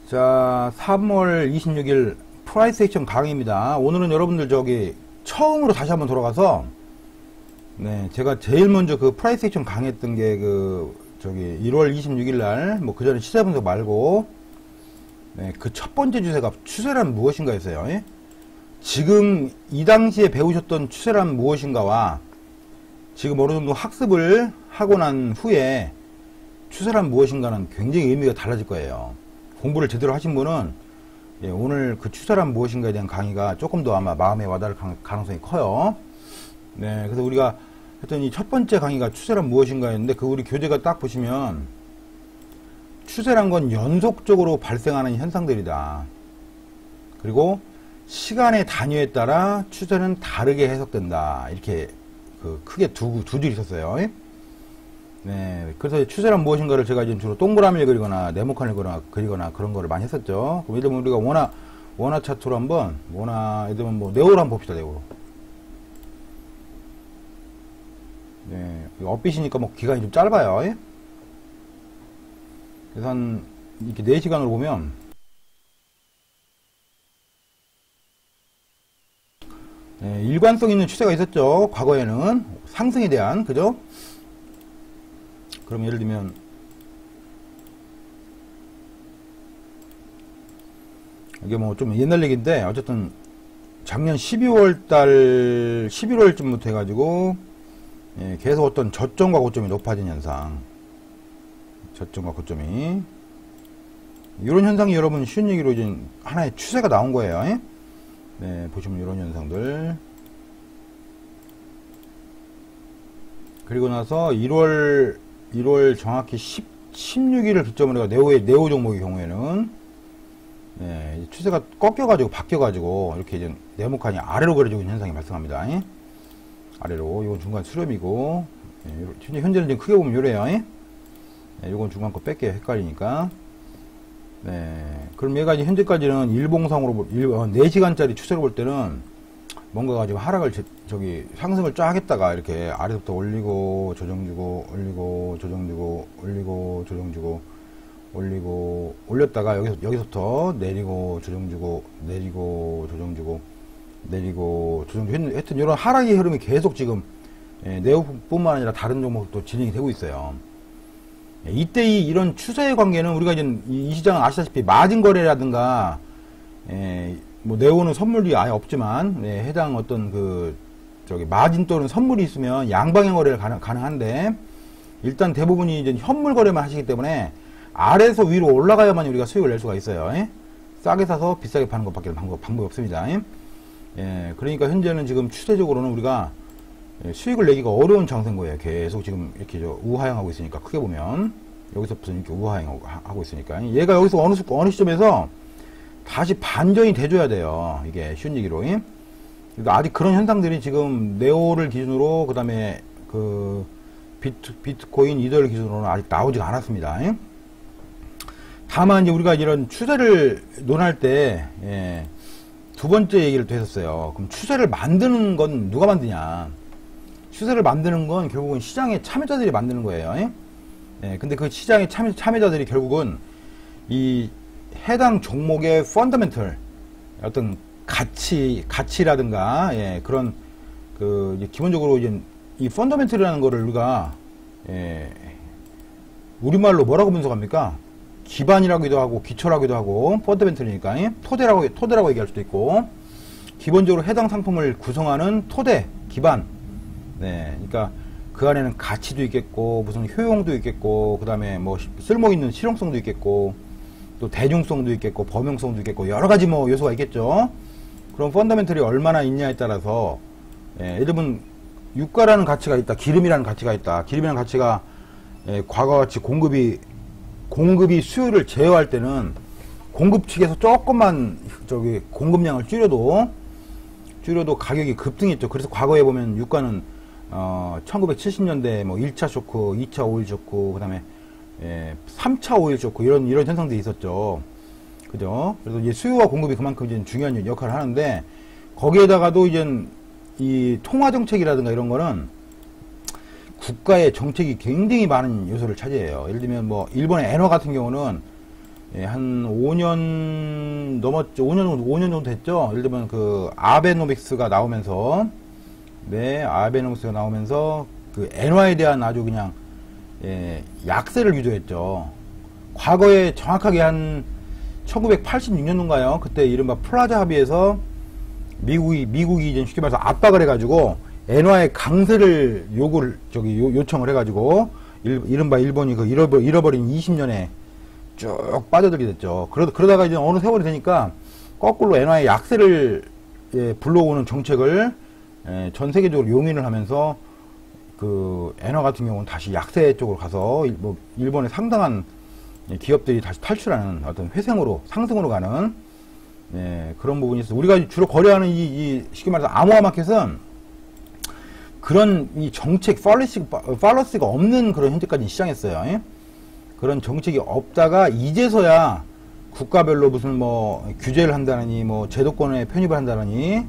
자, 3월 26일 프라이스 액션 강의입니다. 오늘은 여러분들 처음으로 다시 한번 돌아가서 제가 제일 먼저 그 프라이스 액션 강의했던 게 1월 26일 날 그 전에 시세 분석 말고 그 첫 번째 추세란 무엇인가 했어요. 지금 이 당시에 배우셨던 추세란 무엇인가와 지금 어느 정도 학습을 하고 난 후에 추세란 무엇인가는 굉장히 의미가 달라질 거예요. 공부를 제대로 하신 분은 오늘 그 추세란 무엇인가에 대한 강의가 조금 더 아마 마음에 와닿을 가능성이 커요. 그래서 우리가 했던 이 첫 번째 강의가 추세란 무엇인가였는데, 우리 교재가 딱 보시면 추세란 건 연속적으로 발생하는 현상들이다. 그리고 시간의 단위에 따라 추세는 다르게 해석된다. 이렇게 크게 두 줄이 있었어요. 그래서 추세란 무엇인가를 제가 이제 주로 동그라미를 그리거나 네모칸을 그리거나 그런 거를 많이 했었죠. 그럼 예를 들면 우리가 원화 차트로 한번, 예를 들면 네오를 한번 봅시다, 네오. 업빛이니까 기간이 좀 짧아요. 그래서 이렇게 4시간으로 보면, 일관성 있는 추세가 있었죠. 과거에는. 상승에 대한, 그죠? 그럼 예를 들면 이게 좀 옛날 얘기인데, 어쨌든 작년 11월쯤부터 해가지고 계속 어떤 저점과 고점이 높아진 현상, 저점과 고점이, 이런 현상이 여러분 쉬운 얘기로 이제 하나의 추세가 나온 거예요. 보시면 이런 현상들. 그리고 나서 1월 정확히 16일을 기점으로 해가 네오 종목의 경우에는 추세가 꺾여가지고 바뀌어가지고 이렇게 이제 네모칸이 아래로 그려지고 있는 현상이 발생합니다. 아래로. 이건 중간 수렴이고, 현재는 지금 크게 보면 요래요. 이건 중간 거 뺄게요. 헷갈리니까. 그럼 얘가 이제 현재까지는 일봉상으로 4시간짜리 추세로 볼 때는 뭔가가 지금 하락을 상승을 쫙 했다가 이렇게 아래서부터 올리고 조정주고 올리고 조정주고 올리고 조정주고 올리고 올렸다가 여기서부터 내리고 조정주고 내리고 조정주고 내리고 조정주고 하여튼 이런 하락의 흐름이 계속 지금 네오뿐만 아니라 다른 종목도 진행이 되고 있어요. 이때 이런 추세의 관계는 우리가 이제 이 시장은 아시다시피 마진 거래라든가 네오는 선물이 아예 없지만 해당 어떤 마진 또는 선물이 있으면 양방향 거래를 가능한데, 일단 대부분이 이제 현물 거래만 하시기 때문에 아래에서 위로 올라가야만 우리가 수익을 낼 수가 있어요. 싸게 사서 비싸게 파는 것밖에 방법이 없습니다. 그러니까 현재는 지금 추세적으로는 우리가 수익을 내기가 어려운 장세인 거예요. 계속 지금 이렇게 우하향하고 있으니까, 크게 보면 여기서부터 이렇게 우하향하고 있으니까 얘가 여기서 어느 시점에서 다시 반전이 돼줘야 돼요. 이게 쉬운 얘기로. 그러니까 아직 그런 현상들이 지금 네오를 기준으로, 그 다음에 비트코인, 이더를 기준으로는 아직 나오지가 않았습니다. 다만 이제 우리가 이런 추세를 논할 때 두 번째 얘기를 또 했었어요. 그럼 추세를 만드는 건 누가 만드냐? 추세를 만드는 건 결국은 시장의 참여자들이 만드는 거예요. 근데 그 시장의 참여자들이 결국은 이 해당 종목의 펀더멘털, 어떤 가치라든가, 그런, 이제 기본적으로 이제 이 펀더멘털이라는 거를 우리가, 우리말로 뭐라고 분석합니까? 기반이라고도 하고, 기초라고도 하고, 펀더멘털이니까, 토대라고 얘기할 수도 있고, 기본적으로 해당 상품을 구성하는 토대, 기반. 그러니까 그 안에는 가치도 있겠고, 무슨 효용도 있겠고, 그 다음에 쓸모있는 실용성도 있겠고, 또 대중성도 있겠고, 범용성도 있겠고, 여러가지 요소가 있겠죠. 그럼 펀더멘털이 얼마나 있냐에 따라서, 예를 들면 유가라는 가치가 있다, 기름이라는 가치가 있다. 기름이라는 가치가 과거와 같이 공급이 수요를 제어할 때는 공급 측에서 조금만 공급량을 줄여도 가격이 급등했죠. 그래서 과거에 보면 유가는 1970년대 1차 쇼크, 2차 오일 쇼크, 그 다음에 3차 오일 쇼크, 이런 현상들이 있었죠. 그죠? 그래서 이제 수요와 공급이 그만큼 이제 중요한 역할을 하는데, 거기에다가도 이제 이 통화 정책이라든가 이런 거는 국가의 정책이 굉장히 많은 요소를 차지해요. 예를 들면 일본의 엔화 같은 경우는 예, 한 5년 넘었죠. 5년 정도 됐죠. 예를 들면 그 아베노믹스가 나오면서, 네, 아베노믹스가 나오면서 그 엔화에 대한 아주 그냥 예, 약세를 유도했죠. 과거에 정확하게 한 1986년도인가요? 그때 이른바 플라자 합의에서 미국이 이제 쉽게 말해서 압박을 해가지고 엔화의 강세를 요청을 해가지고 이른바 일본이 그 잃어버린 20년에 쭉 빠져들게 됐죠. 그러다가 이제 어느 세월이 되니까 거꾸로 엔화의 약세를 예, 불러오는 정책을 예, 전 세계적으로 용인을 하면서 그 엔화 같은 경우는 다시 약세 쪽으로 가서 뭐 일본의 상당한 기업들이 다시 탈출하는 어떤 회생으로 상승으로 가는 예, 그런 부분이 있어. 우리가 주로 거래하는 이 쉽게 말해서 아모아 마켓은 그런 이 정책 팔러시가 없는 그런 현재까지 시장했어요. 예? 그런 정책이 없다가 이제서야 국가별로 무슨 뭐 규제를 한다느니 뭐 제도권에 편입을 한다느니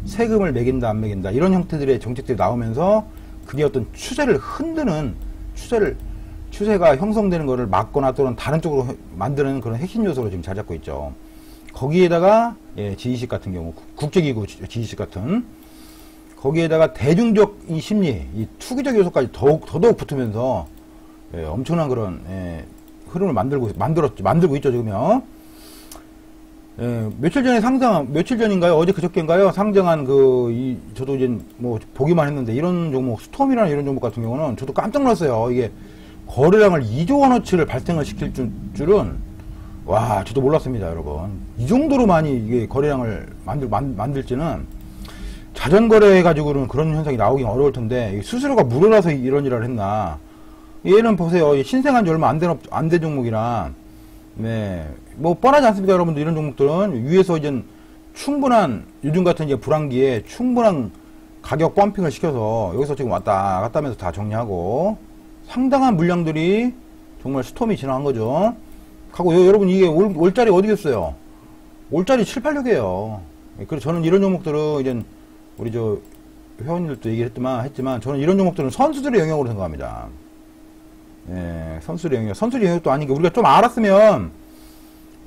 세금을 매긴다 안 매긴다 이런 형태들의 정책들이 나오면서 그게 어떤 추세를 흔드는 추세가 형성되는 것을 막거나 또는 다른 쪽으로 만드는 그런 핵심 요소로 지금 자리 잡고 있죠. 거기에다가 예, G20 같은 경우 국제기구 G20 같은 거기에다가 대중적 이 심리, 이 투기적 요소까지 더더욱 붙으면서 예, 엄청난 그런 예, 흐름을 만들고 있죠 지금요. 예, 며칠 전인가요? 어제 그저께인가요? 상장한 저도 이제 뭐 보기만 했는데 이런 종목, 스톰이라는 이런 종목 같은 경우는 저도 깜짝 놀랐어요. 이게 거래량을 2조 원어치를 발생을 시킬 줄은 와, 저도 몰랐습니다, 여러분. 이 정도로 많이 이게 거래량을 만들지는 자전거래 해가지고는 그런 현상이 나오긴 어려울 텐데 수수료가 물어나서 이런 일을 했나? 얘는 보세요, 신생한 지 얼마 안 된 종목이라. 네, 뭐 뻔하지 않습니까, 여러분들? 이런 종목들은 위에서 이제 충분한 요즘 같은 이제 불황기에 충분한 가격 펌핑을 시켜서 여기서 지금 왔다 갔다 하면서 다 정리하고 상당한 물량들이 정말 스톰이 지나간 거죠. 하고 여러분 이게 올짜리 어디겠어요? 올짜리 7, 8력이에요. 그래서 저는 이런 종목들은 이제 우리 저 회원님들도 했지만 저는 이런 종목들은 선수들의 영역으로 생각합니다. 예, 선수의 영역도 아닌 게 우리가 좀 알았으면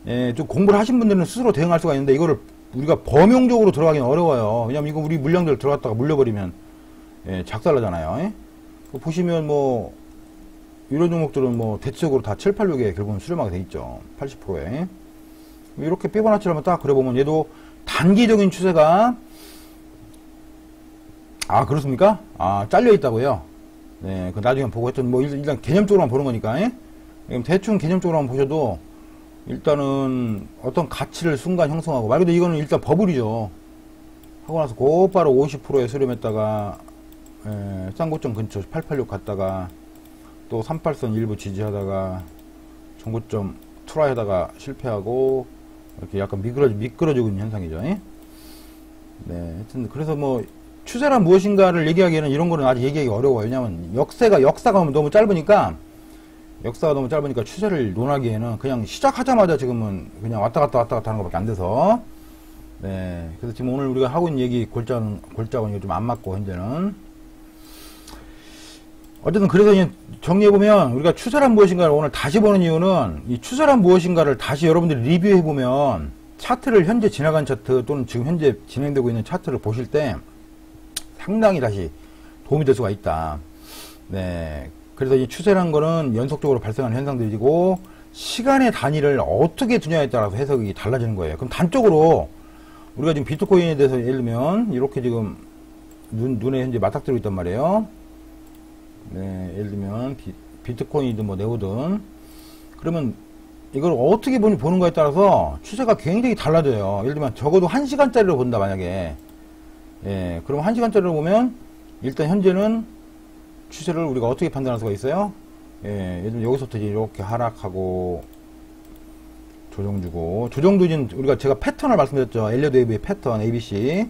예, 좀 공부를 하신 분들은 스스로 대응할 수가 있는데 이거를 우리가 범용적으로 들어가기는 어려워요. 왜냐면 이거 우리 물량들 들어갔다가 물려버리면 예, 작살나잖아요. 예? 보시면 뭐 이런 종목들은 뭐 대체적으로 다 7, 8력에 결국은 수렴하게 돼 있죠. 80%에 이렇게 피보나치를 한번 딱 그려보면 얘도 단기적인 추세가 그렇습니까? 잘려 있다고요? 네, 그 나중에 보고 했던 뭐 일단 개념적으로만 보는 거니까 대충 개념적으로 한번 보셔도 일단은 어떤 가치를 순간 형성하고 말 그대로 이거는 일단 버블이죠. 하고 나서 곧바로 50%에 수렴했다가 쌍고점 근처 886 갔다가 또 38선 일부 지지하다가 정고점 트라이 하다가 실패하고 이렇게 약간 미끄러지고 있는 현상이죠. 네, 하여튼 그래서 뭐 추세란 무엇인가를 얘기하기에는 이런 거는 아직 얘기하기 어려워요. 왜냐면 역사가 너무 짧으니까 추세를 논하기에는 그냥 시작하자마자 지금은 그냥 왔다 갔다 하는 것밖에 안 돼서 네, 그래서 지금 오늘 우리가 하고 있는 얘기 골자는 좀 안 맞고 현재는 어쨌든 그래서 이제 정리해보면 우리가 추세란 무엇인가를 오늘 다시 보는 이유는 이 추세란 무엇인가를 다시 여러분들이 리뷰해보면 차트를 현재 지나간 차트 또는 지금 현재 진행되고 있는 차트를 보실 때 상당히 다시 도움이 될 수가 있다. 네. 그래서 이 추세란 거는 연속적으로 발생하는 현상들이고 시간의 단위를 어떻게 두냐에 따라서 해석이 달라지는 거예요. 그럼 단적으로 우리가 지금 비트코인에 대해서 예를 들면 이렇게 지금 눈에 현재 맞닥뜨리고 있단 말이에요. 네, 예를 들면 비트코인이든 뭐 네오든 그러면 이걸 어떻게 보는 거에 따라서 추세가 굉장히 달라져요. 예를 들면 적어도 1시간짜리로 본다 만약에 예, 그럼 1시간짜리로 보면 일단 현재는 추세를 우리가 어떻게 판단할 수가 있어요? 예, 예를 들면 여기서부터 이렇게 하락하고 조정 주고 조정도 이제 우리가 제가 패턴을 말씀드렸죠. 엘리엇 웨이브의 패턴 ABC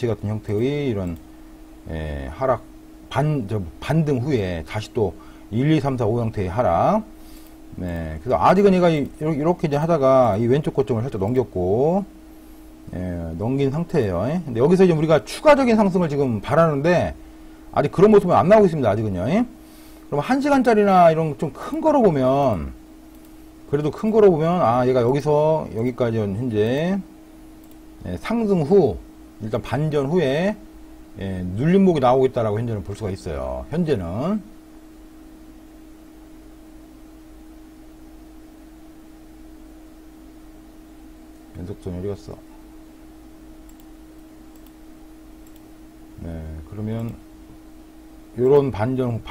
같은 형태의 이런 예, 하락 반등 후에 다시 또 1, 2, 3, 4, 5 형태의 하락. 네, 그래서 아직은 얘가 이렇게 이제 하다가 이 왼쪽 고점을 살짝 넘겼고 예, 넘긴 상태예요. 근데 여기서 이제 우리가 추가적인 상승을 지금 바라는데 아직 그런 모습은 안 나오고 있습니다. 아직은요. 그럼 1시간짜리나 이런 좀 큰 거로 보면 그래도 큰 거로 보면, 아, 얘가 여기서 여기까지 현재, 상승 후, 일단 반전 후에, 눌림목이 나오고 있다라고 현재는 볼 수가 있어요. 현재는. 연속선이 어디 갔어? 네, 그러면, 요런 반등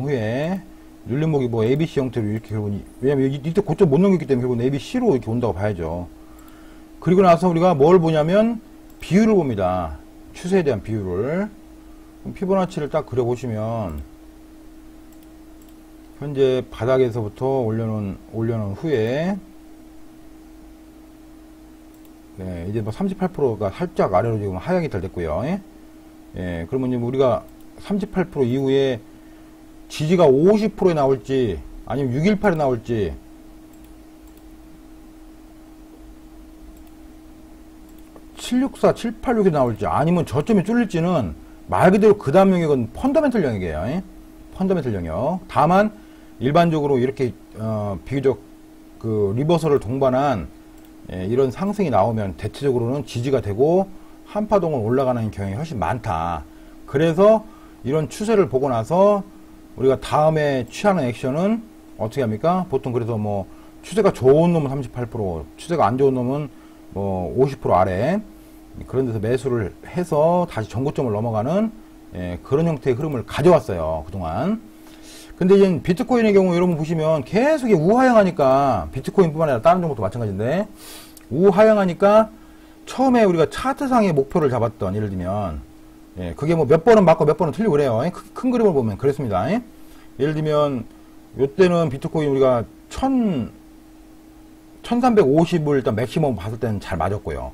후에, 눌림목이 뭐 ABC 형태로 이렇게 결국은, 왜냐면 이때 고점 못 넘겼기 때문에 결국은 ABC로 이렇게 온다고 봐야죠. 그리고 나서 우리가 뭘 보냐면, 비율을 봅니다. 추세에 대한 비율을. 피보나치를 딱 그려보시면, 현재 바닥에서부터 올려놓은 후에, 네, 이제 뭐 38%가 살짝 아래로 지금 하향이 됐고요. 예, 그러면 이제 우리가 38% 이후에 지지가 50%에 나올지, 아니면 618에 나올지, 764, 786에 나올지, 아니면 저점이 뚫릴지는 말 그대로 그 다음 영역은 펀더멘털 영역이에요. 펀더멘털 영역. 다만, 일반적으로 이렇게, 비교적 그 리버설을 동반한 이런 상승이 나오면 대체적으로는 지지가 되고 한파동을 올라가는 경향이 훨씬 많다. 그래서 이런 추세를 보고 나서 우리가 다음에 취하는 액션은 어떻게 합니까? 보통 그래서 뭐 추세가 좋은 놈은 38%, 추세가 안 좋은 놈은 뭐 50% 아래 그런 데서 매수를 해서 다시 전고점을 넘어가는 그런 형태의 흐름을 가져왔어요. 그동안. 근데 이제 비트코인의 경우 여러분 보시면 계속 우하향하니까 비트코인뿐만 아니라 다른 종목도 마찬가지인데 우하향하니까 처음에 우리가 차트상의 목표를 잡았던 예를 들면 그게 뭐 몇 번은 맞고 몇 번은 틀리고 그래요. 큰 그림을 보면 그렇습니다. 예를 들면 요때는 비트코인 우리가 1350을 일단 맥시멈 봤을 때는 잘 맞았고요.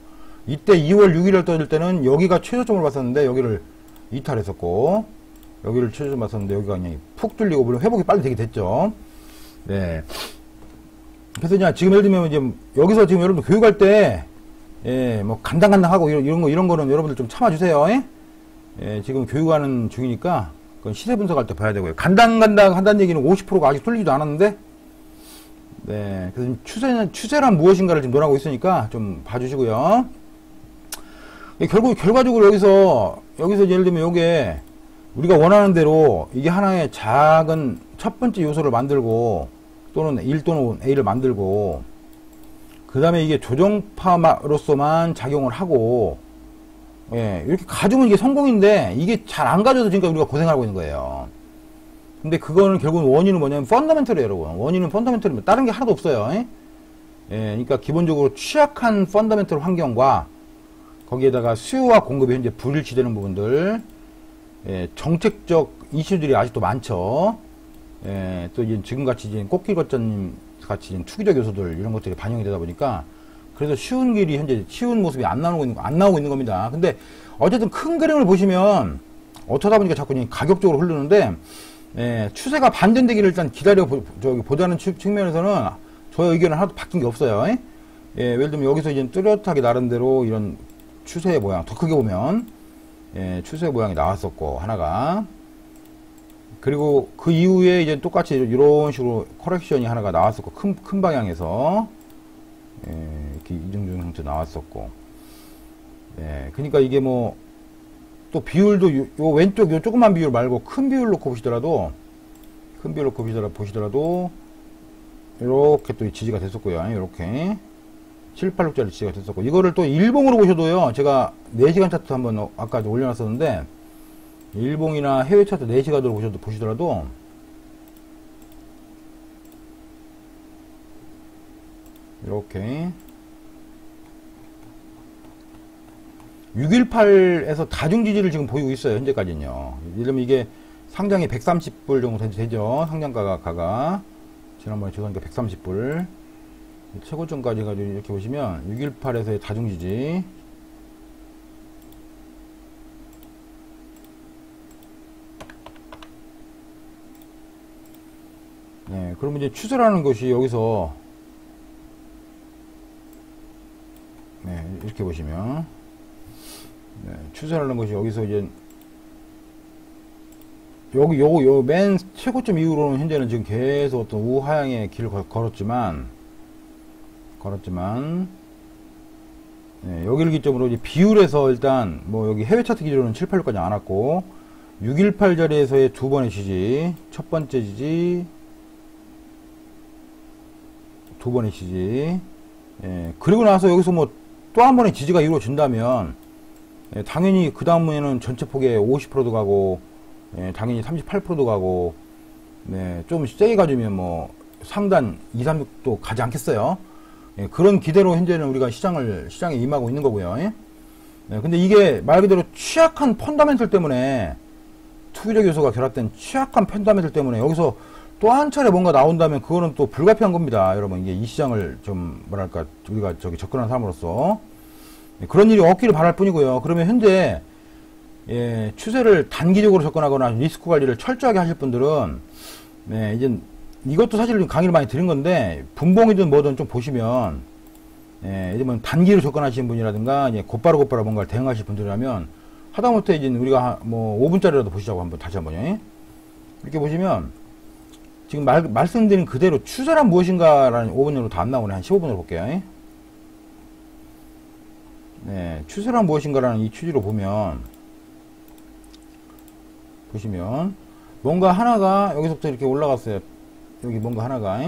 이때 2월 6일을 떠들 때는 여기가 최저점을 봤었는데 여기를 이탈했었고 여기를 최저점 봤었는데 여기가 그냥 푹 뚫리고 물론 회복이 빨리 되게 됐죠. 네. 그래서 이제 지금 예를 들면 이제 여기서 지금 여러분들 교육할 때 뭐 간당간당하고 이런 거는 여러분들 좀 참아주세요. 지금 교육하는 중이니까 그건 시세 분석할 때 봐야 되고요. 간당간당 한다는 얘기는 50%가 아직 뚫리지도 않았는데 네. 그래서 추세란 무엇인가를 지금 논하고 있으니까 좀 봐주시고요. 결과적으로 여기서 예를 들면 요게 우리가 원하는 대로 이게 하나의 작은 첫 번째 요소를 만들고 또는 1 또는 A를 만들고 그 다음에 이게 조정파로서만 작용을 하고 이렇게 가지면 이게 성공인데 이게 잘 안 가져서 지금까지 우리가 고생하고 있는 거예요. 근데 그거는 결국은 원인은 뭐냐면 펀더멘털이에요, 여러분. 원인은 펀더멘털이면 다른 게 하나도 없어요. 그러니까 기본적으로 취약한 펀더멘털 환경과 거기에다가 수요와 공급이 현재 불일치되는 부분들, 정책적 이슈들이 아직도 많죠. 또 이제 지금같이 이제 꽃길거짜님 같이 투기적 요소들 이런 것들이 반영이 되다 보니까 그래서 쉬운 길이 현재 쉬운 모습이 안 나오고 있는 겁니다. 근데 어쨌든 큰 그림을 보시면 어쩌다 보니까 자꾸 가격적으로 흐르는데 추세가 반전되기를 일단 보자는 측면에서는 저의 의견은 하나도 바뀐 게 없어요. 예를 들면 여기서 이제 뚜렷하게 나름대로 이런 추세의 모양, 더 크게 보면 추세의 모양이 나왔었고 하나가 그리고 그 이후에 이제 똑같이 이런 식으로 커렉션이 하나가 나왔었고 큰 방향에서 이렇게 이중중 형태 나왔었고 그러니까 이게 뭐 또 비율도 요 왼쪽 요 조그만 비율 말고 큰 비율 놓고 보시더라도 이렇게 또 지지가 됐었고요. 이렇게 786짜리 지지가 됐었고 이거를 또 일봉으로 보셔도요. 제가 4시간 차트 한번 아까 올려놨었는데 일봉이나 해외 차트 4시간으로 보시더라도 이렇게 618에서 다중지지를 지금 보이고 있어요. 현재까지는요. 예를 들면 이게 상장이 130불 정도 되죠. 상장가가 지난번에 죄송하니까 130불 최고점까지 가지고 이렇게 보시면 618에서의 다중지지 그러면 이제 추세라는 것이 여기서 이렇게 보시면 추세라는 것이 여기서 이제 요 맨 최고점 이후로는 현재는 지금 계속 어떤 우하향의 길을 걸었지만, 네, 여기를 기점으로 이제 비율에서 일단, 뭐 여기 해외 차트 기준으로는 7, 8, 6까지 안 왔고, 618 자리에서의 두 번의 지지, 첫 번째 지지, 두 번의 지지, 예, 그리고 나서 여기서 뭐 또 한 번의 지지가 이루어진다면, 예, 당연히 그 다음에는 전체 폭에 50%도 가고, 예, 당연히 38%도 가고, 네, 좀 세게 가주면 뭐 상단 2, 3도 가지 않겠어요? 예, 그런 기대로 현재는 우리가 시장에 임하고 있는 거고요. 예? 네, 근데 이게 말 그대로 취약한 펀더멘털 때문에, 투기적 요소가 결합된 취약한 펀더멘털 때문에 여기서 또 한 차례 뭔가 나온다면 그거는 또 불가피한 겁니다. 여러분, 이게 이 시장을 좀 뭐랄까 우리가 접근한 사람으로서 그런 일이 없기를 바랄 뿐이고요. 그러면 현재 예, 추세를 단기적으로 접근하거나 리스크 관리를 철저하게 하실 분들은 네, 이제 이것도 사실 강의를 많이 드린 건데 분봉이든 뭐든 좀 보시면 예, 이제 뭐 단기로 접근하시는 분이라든가 이제 곧바로 뭔가를 대응하실 분들이라면 하다못해 이제 우리가 뭐 5분짜리라도 보시자고 한번 다시 한번요. 이렇게 보시면 지금 말씀드린 그대로 추세란 무엇인가라는 5분으로 다 안 나오네. 한 15분으로 볼게요. 네, 추세란 무엇인가라는 이 취지로 보시면 뭔가 하나가 여기서부터 이렇게 올라갔어요. 여기 뭔가 하나가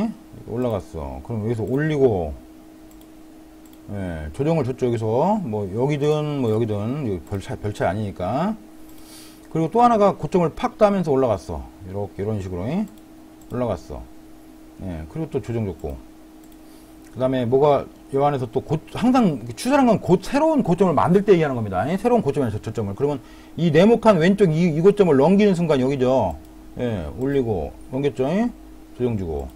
올라갔어. 그럼 여기서 올리고 예, 조정을 줬죠. 여기서 뭐 여기든 뭐 여기든 별 차이 아니니까. 그리고 또 하나가 고점을 팍 따면서 올라갔어. 이렇게 이런 식으로 올라갔어. 예, 그리고 또 조정 줬고. 그 다음에 뭐가 이 안에서 또 항상 추세란 건 새로운 고점을 만들 때 얘기하는 겁니다. 새로운 고점에서 저점을. 그러면 이 네모칸 왼쪽 이 고점을 넘기는 순간 여기죠. 예, 올리고 넘겼죠. 조정 주고.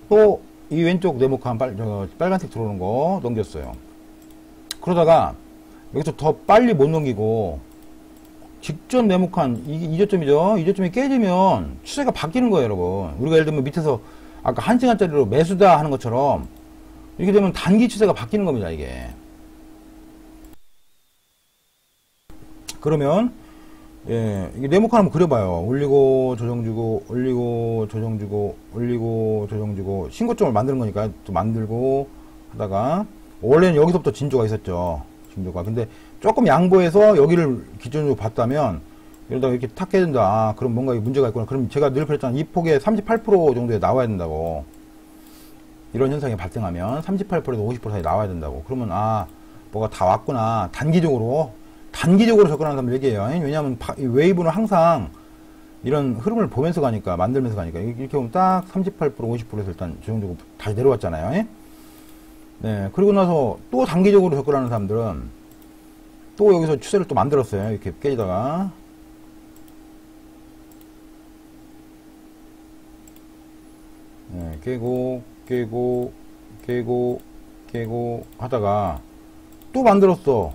또 이 왼쪽 네모칸 빨간색 들어오는 거 넘겼어요. 그러다가 여기서 더 빨리 못 넘기고 직전 네모칸 이 저점이죠. 이 저점이 깨지면 추세가 바뀌는 거예요, 여러분. 우리가 예를 들면 밑에서 아까 1시간짜리로 매수다 하는 것처럼 이렇게 되면 단기 추세가 바뀌는 겁니다, 이게. 그러면 예, 이게 네모칸 한번 그려봐요. 올리고 조정 주고 올리고 조정 주고 올리고 조정 주고 신고점을 만드는 거니까 또 만들고 하다가 원래는 여기서부터 진조가 있었죠. 진조가. 근데 조금 양보해서 여기를 기준으로 봤다면 이러다가 이렇게 탁 깨야 된다. 아, 그럼 뭔가 문제가 있구나. 그럼 제가 늘 그랬잖아요. 이 폭의 38% 정도에 나와야 된다고. 이런 현상이 발생하면 38%에서 50% 사이 나와야 된다고. 그러면 아, 뭐가 다 왔구나. 단기적으로 접근하는 사람 얘기해요. 왜냐하면 웨이브는 항상 이런 흐름을 보면서 가니까, 만들면서 가니까. 이렇게 보면 딱 38%, 50%에서 일단 조정적으로 다시 내려왔잖아요. 네. 그리고 나서 또 단기적으로 접근하는 사람들은 또 여기서 추세를 또 만들었어요. 이렇게 깨지다가. 네. 깨고 하다가 또 만들었어.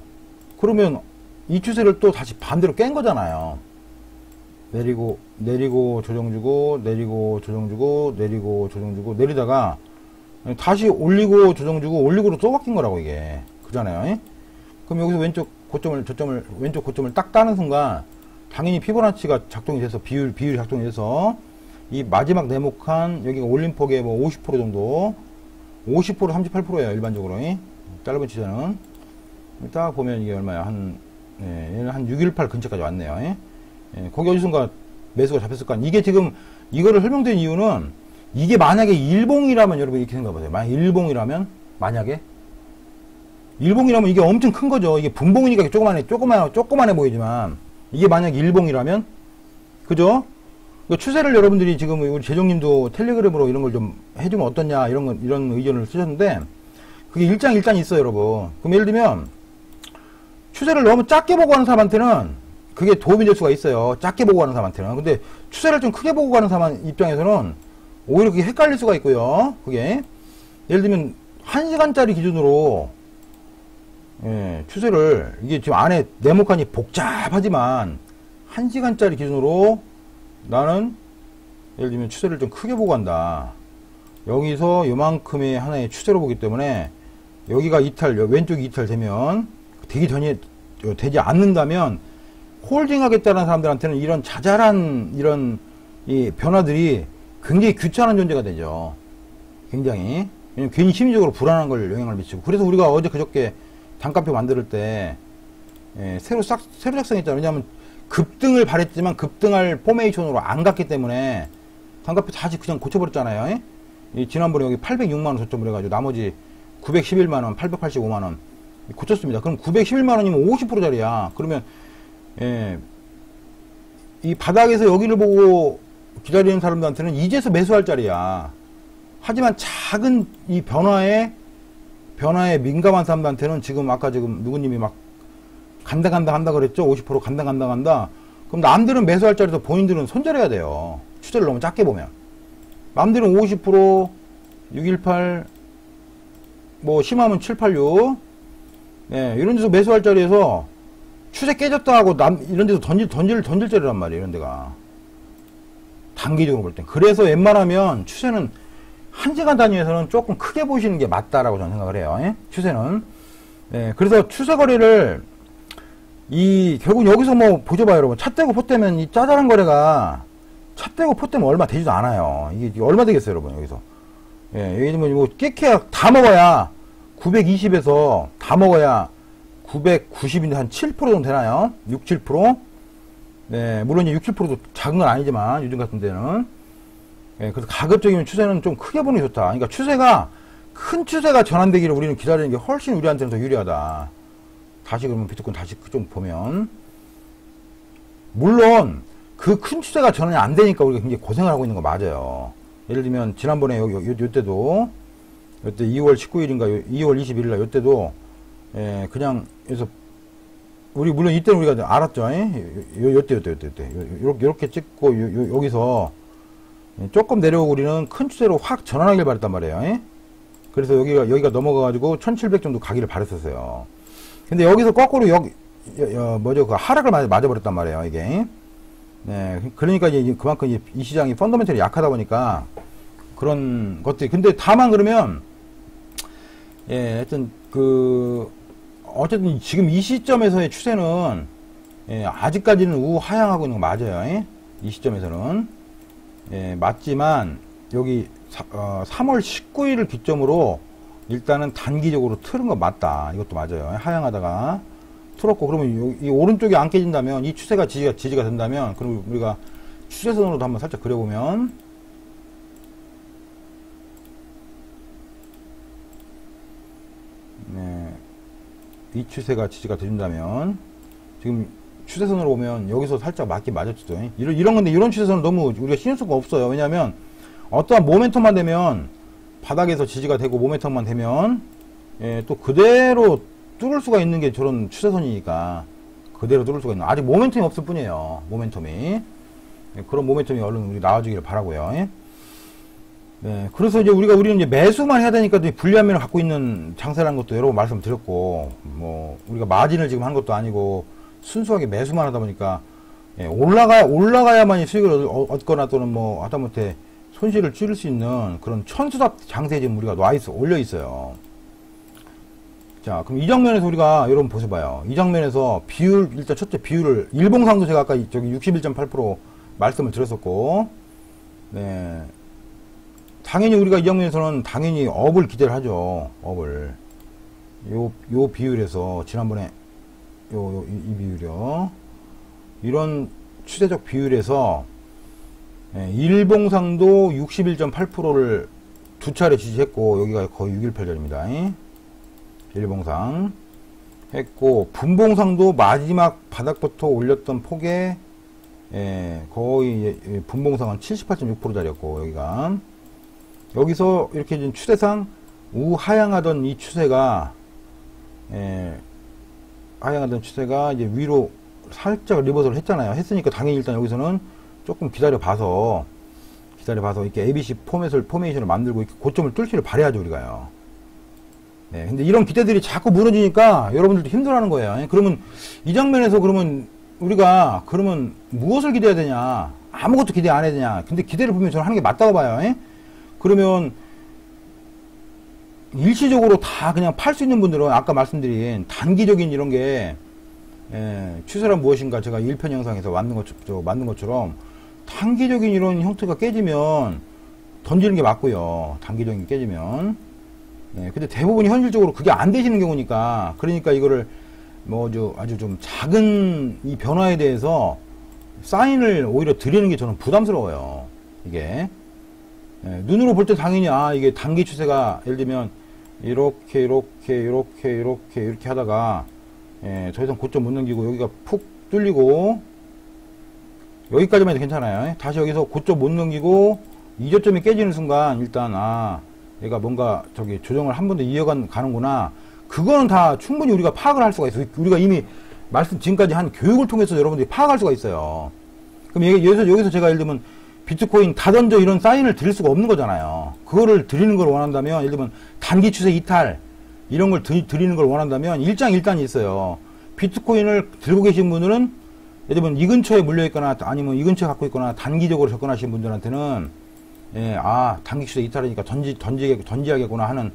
그러면 이 추세를 또 다시 반대로 깬 거잖아요. 내리고 조정 주고 내리고 조정 주고 내리고 조정 주고 내리다가 다시 올리고 조정 주고 올리고로 또 바뀐 거라고 이게. 그잖아요. 그럼 여기서 왼쪽 고점을 딱 따는 순간 당연히 피보나치가 작동이 돼서 비율이 작동이 돼서 이 마지막 네모칸 여기가 올림폭의 뭐 50% 정도 50% 38%예요 일반적으로. 짧은 추세는 딱 보면 이게 얼마야 얘는 한 618 근처까지 왔네요. 예, 거기 어디선가 매수가 잡혔을 거 아니에요. 이게 지금 이거를 설명드린 이유는 이게 만약에 일봉이라면 여러분 이렇게 생각해보세요. 만약 일봉이라면 이게 엄청 큰 거죠. 이게 분봉이니까 조그만해 보이지만 이게 만약 일봉이라면 그죠? 추세를 여러분들이 지금 우리 재정님도 텔레그램으로 이런 걸 좀 해주면 어떻냐 이런 의견을 쓰셨는데 그게 일장일단이 있어요, 여러분. 그럼 예를 들면 추세를 너무 작게 보고 가는 사람한테는 그게 도움이 될 수가 있어요. 작게 보고 가는 사람한테는. 근데 추세를 좀 크게 보고 가는 사람 입장에서는 오히려 그게 헷갈릴 수가 있고요. 그게 예를 들면 1시간짜리 기준으로 예, 추세를 이게 지금 안에 네모칸이 복잡하지만 1시간짜리 기준으로 나는 예를 들면 추세를 좀 크게 보고 간다. 여기서 요만큼의 하나의 추세로 보기 때문에 여기가 왼쪽이 이탈되면 되지 않는다면 홀딩 하겠다는 사람들한테는 이런 자잘한 이런 이 변화들이 굉장히 귀찮은 존재가 되죠. 굉장히. 왜냐면 괜히 심리적으로 불안한 걸 영향을 미치고. 그래서 우리가 어제 그저께 단가표 만들 때, 새로 작성했잖아요. 왜냐면 급등을 바랬지만 급등할 포메이션으로 안 갔기 때문에 단가표 다시 그냥 고쳐버렸잖아요. 지난번에 여기 806만원 저점을 해가지고 나머지 911만원, 885만원 고쳤습니다. 그럼 911만원이면 50%짜리야. 그러면, 이 바닥에서 여기를 보고 기다리는 사람들한테는 이제서 매수할 자리야. 하지만 작은 이 변화에 민감한 사람들한테는 지금 아까 지금 누구님이 막 간다 한다 그랬죠? 50% 간다. 그럼 남들은 매수할 자리에서 본인들은 손절해야 돼요. 추세를 너무 작게 보면. 남들은 50%, 618, 뭐 심하면 786, 이런 데서 매수할 자리에서 추세 깨졌다 하고 이런 데서 던질 자리란 말이에요. 이런 데가. 단기적으로 볼 땐. 그래서 웬만하면 추세는 한 시간 단위에서는 조금 크게 보시는 게 맞다라고 저는 생각을 해요. 추세는. 그래서 추세 거래를 결국 여기서 뭐 보셔봐요, 여러분. 차 떼고 포 떼면 이 짜잘한 거래가 차 떼고 포 떼면 얼마 되지도 않아요. 이게 얼마 되겠어요, 여러분, 여기서. 여기 뭐 깨켜야 다 먹어야 920에서 다 먹어야 990인데 한 7% 정도 되나요? 6, 7%? 물론 이제 6, 7%도 작은 건 아니지만 요즘 같은 데는. 그래서 가급적이면 추세는 좀 크게 보는 게 좋다. 그러니까 큰 추세가 전환되기를 우리는 기다리는 게 훨씬 우리한테는 더 유리하다. 다시 그러면 비트코인 다시 좀 보면. 물론, 그 큰 추세가 전환이 안 되니까 우리가 굉장히 고생을 하고 있는 거 맞아요. 예를 들면, 지난번에 요때도, 요때 2월 19일인가, 2월 21일날 요때도, 그냥, 그래서, 물론 이때는 우리가 알았죠. 요때. 요렇게 찍고, 여기서, 조금 내려오고 우리는 큰 추세로 확 전환하길 바랬단 말이에요. 그래서 여기가 넘어가가지고 1700 정도 가기를 바랬었어요. 근데 여기서 거꾸로 그 하락을 맞아버렸단 말이에요, 이게. 그러니까 이제 그만큼 이 시장이 펀더멘털이 약하다 보니까 그런 것들이. 근데 다만 그러면, 하여튼 어쨌든 지금 이 시점에서의 추세는, 아직까지는 우하향하고 있는 거 맞아요. 이 시점에서는. 맞지만 여기 3월 19일을 기점으로 일단은 단기적으로 틀은 거 맞다. 이것도 맞아요. 하향하다가 틀었고, 그러면 이 오른쪽이 안 깨진다면, 이 추세가 지지가 된다면, 그럼 우리가 추세선으로도 한번 살짝 그려보면, 이 추세가 지지가 된다면, 지금 추세선으로 보면 여기서 살짝 맞긴 맞았죠. 이런 건데, 이런 추세선은 너무 우리가 신경 쓸 거 없어요. 왜냐하면 어떠한 모멘텀만 되면, 바닥에서 지지가 되고 모멘텀만 되면, 또 그대로 뚫을 수가 있는 게 저런 추세선이니까 그대로 뚫을 수가 있는. 아직 모멘텀이 없을 뿐이에요. 모멘텀이. 그런 모멘텀이 얼른 우리 나와주기를 바라고요. 그래서 이제 우리는 이제 매수만 해야 되니까 불리한 면을 갖고 있는 장세라는 것도 여러 번 말씀드렸고, 뭐 우리가 마진을 지금 한 것도 아니고 순수하게 매수만 하다 보니까, 올라가야만이 수익을 얻거나 또는 뭐 하다못해 손실을 줄일 수 있는 그런 천수답 장세에 지금 우리가 올려 있어요. 자, 그럼 이 장면에서 우리가 여러분 보셔봐요. 이 장면에서 일단 첫째 비율을, 일봉상도 제가 아까 저기 61.8% 말씀을 드렸었고, 당연히 우리가 이 장면에서는 당연히 업을 기대를 하죠. 업을. 요 비율에서 지난번에 이 비율이요. 이런 추세적 비율에서 일봉상도 61.8%를 두 차례 지지했고, 여기가 거의 618짜리입니다. 일봉상 했고, 분봉상도 마지막 바닥부터 올렸던 폭에 거의 분봉상은 78.6%짜리였고, 여기서 이렇게 지금 추세상 우하향하던 이 추세가 이제 위로 살짝 리버설을 했잖아요. 했으니까 당연히 일단 여기서는 조금 기다려봐서 이렇게 ABC 포메이션을 만들고 이렇게 고점을 뚫기를 바라야죠, 우리가요. 근데 이런 기대들이 자꾸 무너지니까 여러분들도 힘들어하는 거예요. 그러면 이 장면에서 우리가 무엇을 기대해야 되냐? 아무것도 기대 안 해야 되냐? 근데 기대를 보면 저는 하는 게 맞다고 봐요. 그러면 일시적으로 다 그냥 팔 수 있는 분들은 아까 말씀드린 단기적인 이런 게 추세란 무엇인가 제가 1편 영상에서 만든 것처럼 단기적인 이런 형태가 깨지면 던지는 게 맞고요. 단기적인 게 깨지면. 근데 대부분이 현실적으로 그게 안 되시는 경우니까, 그러니까 이거를 아주 좀 작은 이 변화에 대해서 사인을 오히려 드리는 게 저는 부담스러워요. 이게. 눈으로 볼 때 당연히, 이게 단기 추세가, 예를 들면, 이렇게 하다가, 더 이상 고점 못 넘기고, 여기가 푹 뚫리고, 여기까지만 해도 괜찮아요. 다시 여기서 고점 못 넘기고, 이 저점이 깨지는 순간, 일단, 얘가 뭔가, 조정을 한 번 더 가는구나. 그거는 다 충분히 우리가 파악을 할 수가 있어요. 우리가 이미 지금까지 한 교육을 통해서 여러분들이 파악할 수가 있어요. 그럼 여기서 제가 예를 들면, 비트코인 다 던져 이런 사인을 드릴 수가 없는 거잖아요. 그거를 드리는 걸 원한다면, 예를 들면 단기 추세 이탈 이런 걸 드리는 걸 원한다면 일장일단이 있어요. 비트코인을 들고 계신 분들은 예를 들면 이 근처에 물려 있거나 아니면 이 근처에 갖고 있거나 단기적으로 접근하신 분들한테는 단기 추세 이탈이니까 던지야겠구나 하는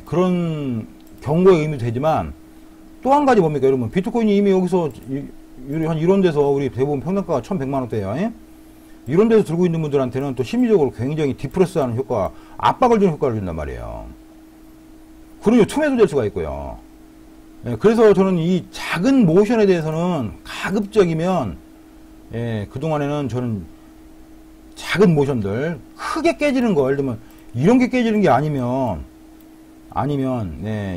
그런 경고의 의미도 되지만, 또 한 가지 뭡니까 여러분, 비트코인이 이미 여기서 한 이런 데서 우리 대부분 평단가가 1100만 원대예요. 이런 데서 들고 있는 분들한테는 또 심리적으로 굉장히 디프레스하는 효과, 압박을 주는 효과를 준단 말이에요. 그러니 투매도 될 수가 있고요. 그래서 저는 이 작은 모션에 대해서는 가급적이면, 그동안에는 저는 작은 모션들, 크게 깨지는 거, 예를 들면 이런 게 깨지는 게 아니면,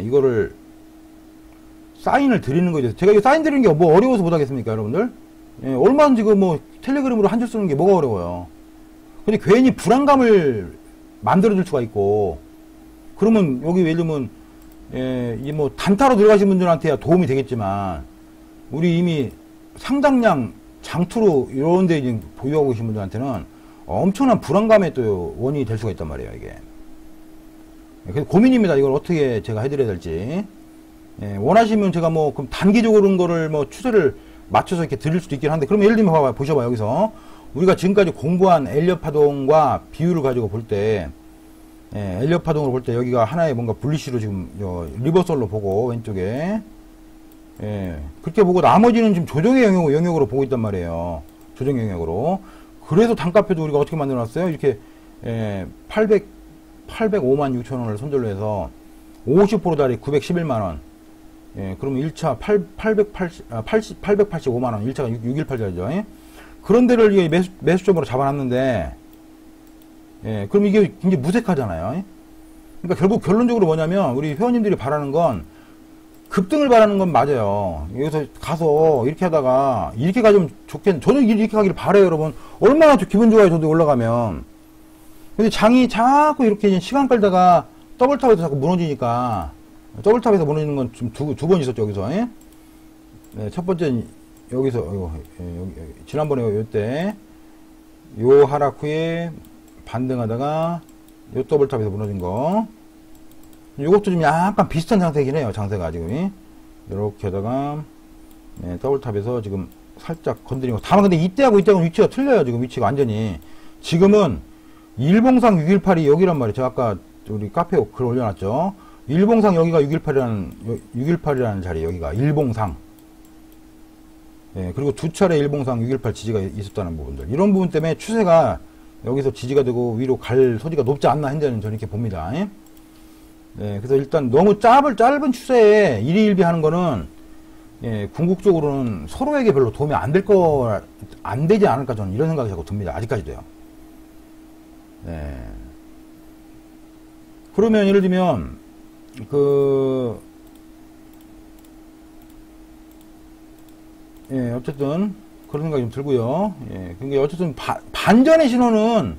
이거를 사인을 드리는 거에 대해서, 제가 이 사인 드리는 게 뭐 어려워서 못하겠습니까, 여러분들? 얼마든지 텔레그램으로 한 줄 쓰는 게 뭐가 어려워요. 근데 괜히 불안감을 만들어줄 수가 있고, 그러면 여기 예를 들면, 단타로 들어가신 분들한테야 도움이 되겠지만, 우리 이미 상당량 장투로 이런 데 이제 보유하고 계신 분들한테는 엄청난 불안감의 또 원인이 될 수가 있단 말이에요, 이게. 그래서 고민입니다. 이걸 어떻게 제가 해드려야 될지. 원하시면 제가 그럼 단기적으로 그런 거를 추세를 맞춰서 이렇게 드릴 수도 있긴 한데, 그러면 예를 들면 보셔봐. 여기서 우리가 지금까지 공부한 엘리엇 파동과 비율을 가지고 볼 때, 엘리엇 파동으로 볼 때 여기가 하나의 뭔가 불리시로 지금 리버설로 보고 왼쪽에, 그렇게 보고 나머지는 지금 조정의 영역으로 보고 있단 말이에요. 조정 영역으로. 그래서 단가표도 우리가 어떻게 만들어 놨어요? 이렇게 805만 6천 원을 손절로 해서 50%짜리 911만원. 그러면 1차 885만원, 1차가 618짜리죠. 그런 데를 이게 매수점으로 잡아놨는데, 그럼 이게 굉장히 무색하잖아요. 그러니까 결국 결론적으로 뭐냐면, 우리 회원님들이 바라는 건, 급등을 바라는 건 맞아요. 여기서 가서 이렇게 하다가, 이렇게 가면 좋겠는데, 저는 이렇게 가기를 바라요, 여러분. 얼마나 기분 좋아요, 저도 올라가면. 근데 장이 자꾸 이렇게 시간 끌다가 더블탑에서 자꾸 무너지니까, 더블탑에서 무너지는 건 좀 두 번 있었죠, 여기서. 첫 번째는 여기서, 지난번에 요때, 요 하락 후에 반등하다가, 요 더블탑에서 무너진 거. 요것도 좀 약간 비슷한 상태이긴 해요, 장세가 지금. 이렇게 하다가, 더블탑에서 지금 살짝 건드린 거. 다만 근데 이때하고 위치가 틀려요, 지금 위치가 완전히. 지금은 일봉상 618이 여기란 말이에요. 제가 아까 우리 카페에 글 올려놨죠. 일봉상 여기가 618이라는 자리, 여기가 일봉상. 그리고 두 차례 일봉상 618 지지가 있었다는 부분들. 이런 부분 때문에 추세가 여기서 지지가 되고 위로 갈 소지가 높지 않나 현재는 저는 이렇게 봅니다. 그래서 일단 너무 짧은 추세에 일희일비 하는 거는, 궁극적으로는 서로에게 별로 도움이 안 되지 않을까 저는 이런 생각이 자꾸 듭니다. 아직까지도요. 그러면 예를 들면, 어쨌든, 그런 생각이 좀 들고요. 그러니까 어쨌든, 반전의 신호는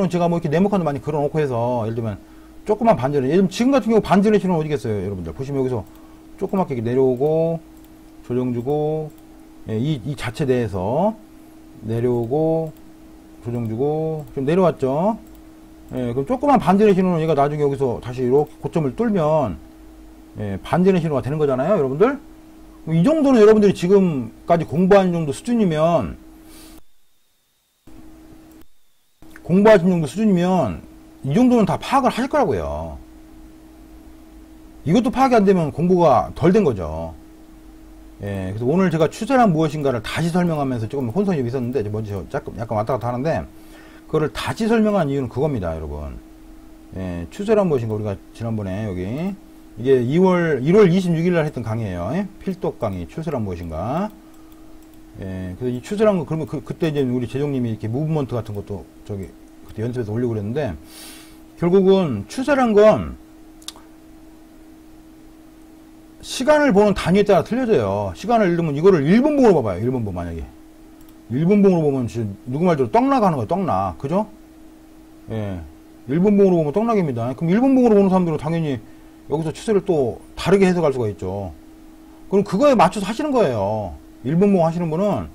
제가 이렇게 네모칸도 많이 그려놓고 해서, 예를 들면, 조그만 반전의, 예를 들면 지금 같은 경우 반전의 신호는 어디겠어요, 여러분들. 보시면 여기서 조그맣게 이렇게 내려오고, 조정 주고, 이 자체 내에서 내려오고, 조정 주고, 좀 내려왔죠? 그럼 조그만 반전의 신호는 얘가 나중에 여기서 다시 이렇게 고점을 뚫면, 반전의 신호가 되는 거잖아요, 여러분들? 이 정도는 여러분들이 지금까지 공부하는 정도 수준이면, 이 정도는 다 파악을 하실 거라고요. 이것도 파악이 안 되면 공부가 덜 된 거죠. 예, 그래서 오늘 제가 추세란 무엇인가를 다시 설명하면서 조금 혼선이 있었는데, 먼저 약간 왔다 갔다 하는데, 그거를 다시 설명한 이유는 그겁니다, 여러분. 예, 추세란 무엇인가 우리가 지난번에 여기, 이게 1월 26일 날 했던 강의예요. 예? 필독 강의, 추세란 무엇인가. 예, 그래서 이 추세란 거, 그러면 그때 이제 우리 재종님이 이렇게 무브먼트 같은 것도 그때 연습해서 올리고 그랬는데, 결국은 추세란 건, 시간을 보는 단위에 따라 틀려져요. 시간을 예를 들면 이거를 1분봉으로 봐봐요. 1분봉 만약에. 1분봉으로 보면 지금 누구 말대로 떡나가는 거예요. 떡나. 그죠? 예. 1분봉으로 보면 떡락입니다. 그럼 1분봉으로 보는 사람들은 당연히 여기서 추세를 또 다르게 해석할 수가 있죠. 그럼 그거에 맞춰서 하시는 거예요. 1분봉 하시는 분은